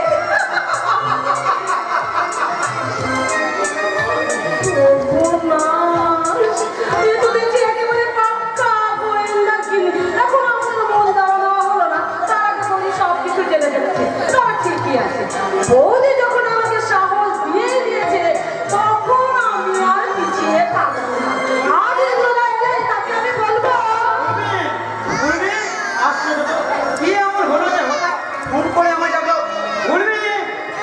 Speaker 5: সর্বনাশ! এ তো দেখছি একেবারে পাক্কা গোয়েন্দাগিরি। এখন আমাদের মন দেওয়া নেওয়া হলো না, তার আগে বৌদি সবকিছু জেনে ফেলেছে। তবে ঠিকই আছে, বৌদি যখন আমাকে সাহস দিয়ে দিয়েছে তখন আমি আর পিছিয়ে থাকবো না। আর ইন্দ্রদা এলে তাকে আমি বলবো,
Speaker 2: কি আমার হলো যে হঠাৎ ফোন করে আমার যাবো উর্মি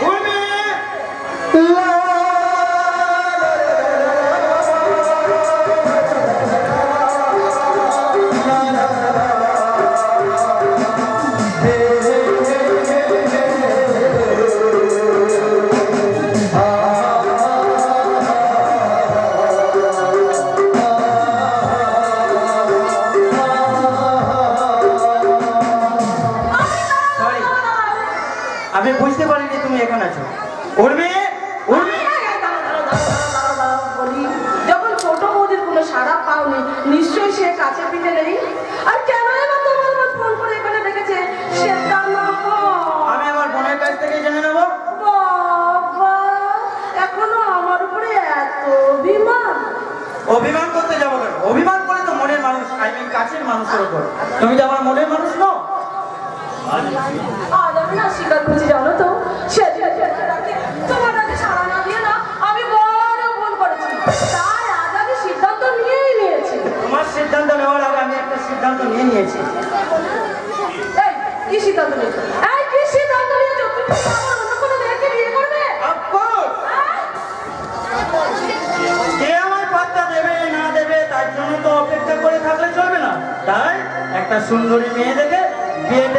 Speaker 2: উর্মি সরি আমি বুঝতে পারিনি তুমি এখানে আছো উর্মি উর্মি
Speaker 5: বলি, যখন ছোট বৌদির কোনো সাড়া পাওনি নিশ্চয়ই সে কাছে পিঠে নেই। আর কেন এবার তোমার উপর ফোন করে এখানে ডেকেছে সেটা না হয়।
Speaker 2: আমি আমার বোনের কাছ থেকে জেনে নেবো
Speaker 5: বাবা, এখনো আমার উপরে এত অভিমান।
Speaker 2: অভিমান করতে যাবো কেন অভিমান করে তো মনের মানুষ আই মিন কাছের মানুষের উপর তুমি যে আমার মনের মানুষ নও
Speaker 5: আজ আমি না স্বীকার করছি জানো তো, সেদিন তোমার কাছে সাড়া না দিয়ে না আমি বড় ভুল করেছি। তাই আজ আমি সিদ্ধান্ত নিয়েই নিয়েছি।
Speaker 2: তোমার সিদ্ধান্ত নেওয়ার আগে আমি একটা সিদ্ধান্ত নিয়ে নিয়েছি
Speaker 5: এই, কি সিদ্ধান্ত নিয়েছো? এই, কি সিদ্ধান্ত নিয়েছো? তুমি কি আমার অন্য কোনো মেয়েকে বিয়ে করবে?
Speaker 2: অফকোর্স
Speaker 5: হ্যাঁ?
Speaker 2: কে আমার পাত্তা দেবে না দেবে তার জন্য তো অপেক্ষা করে থাকলে চলবে না তাই একটা সুন্দরী মেয়ে দেখে বিয়েটা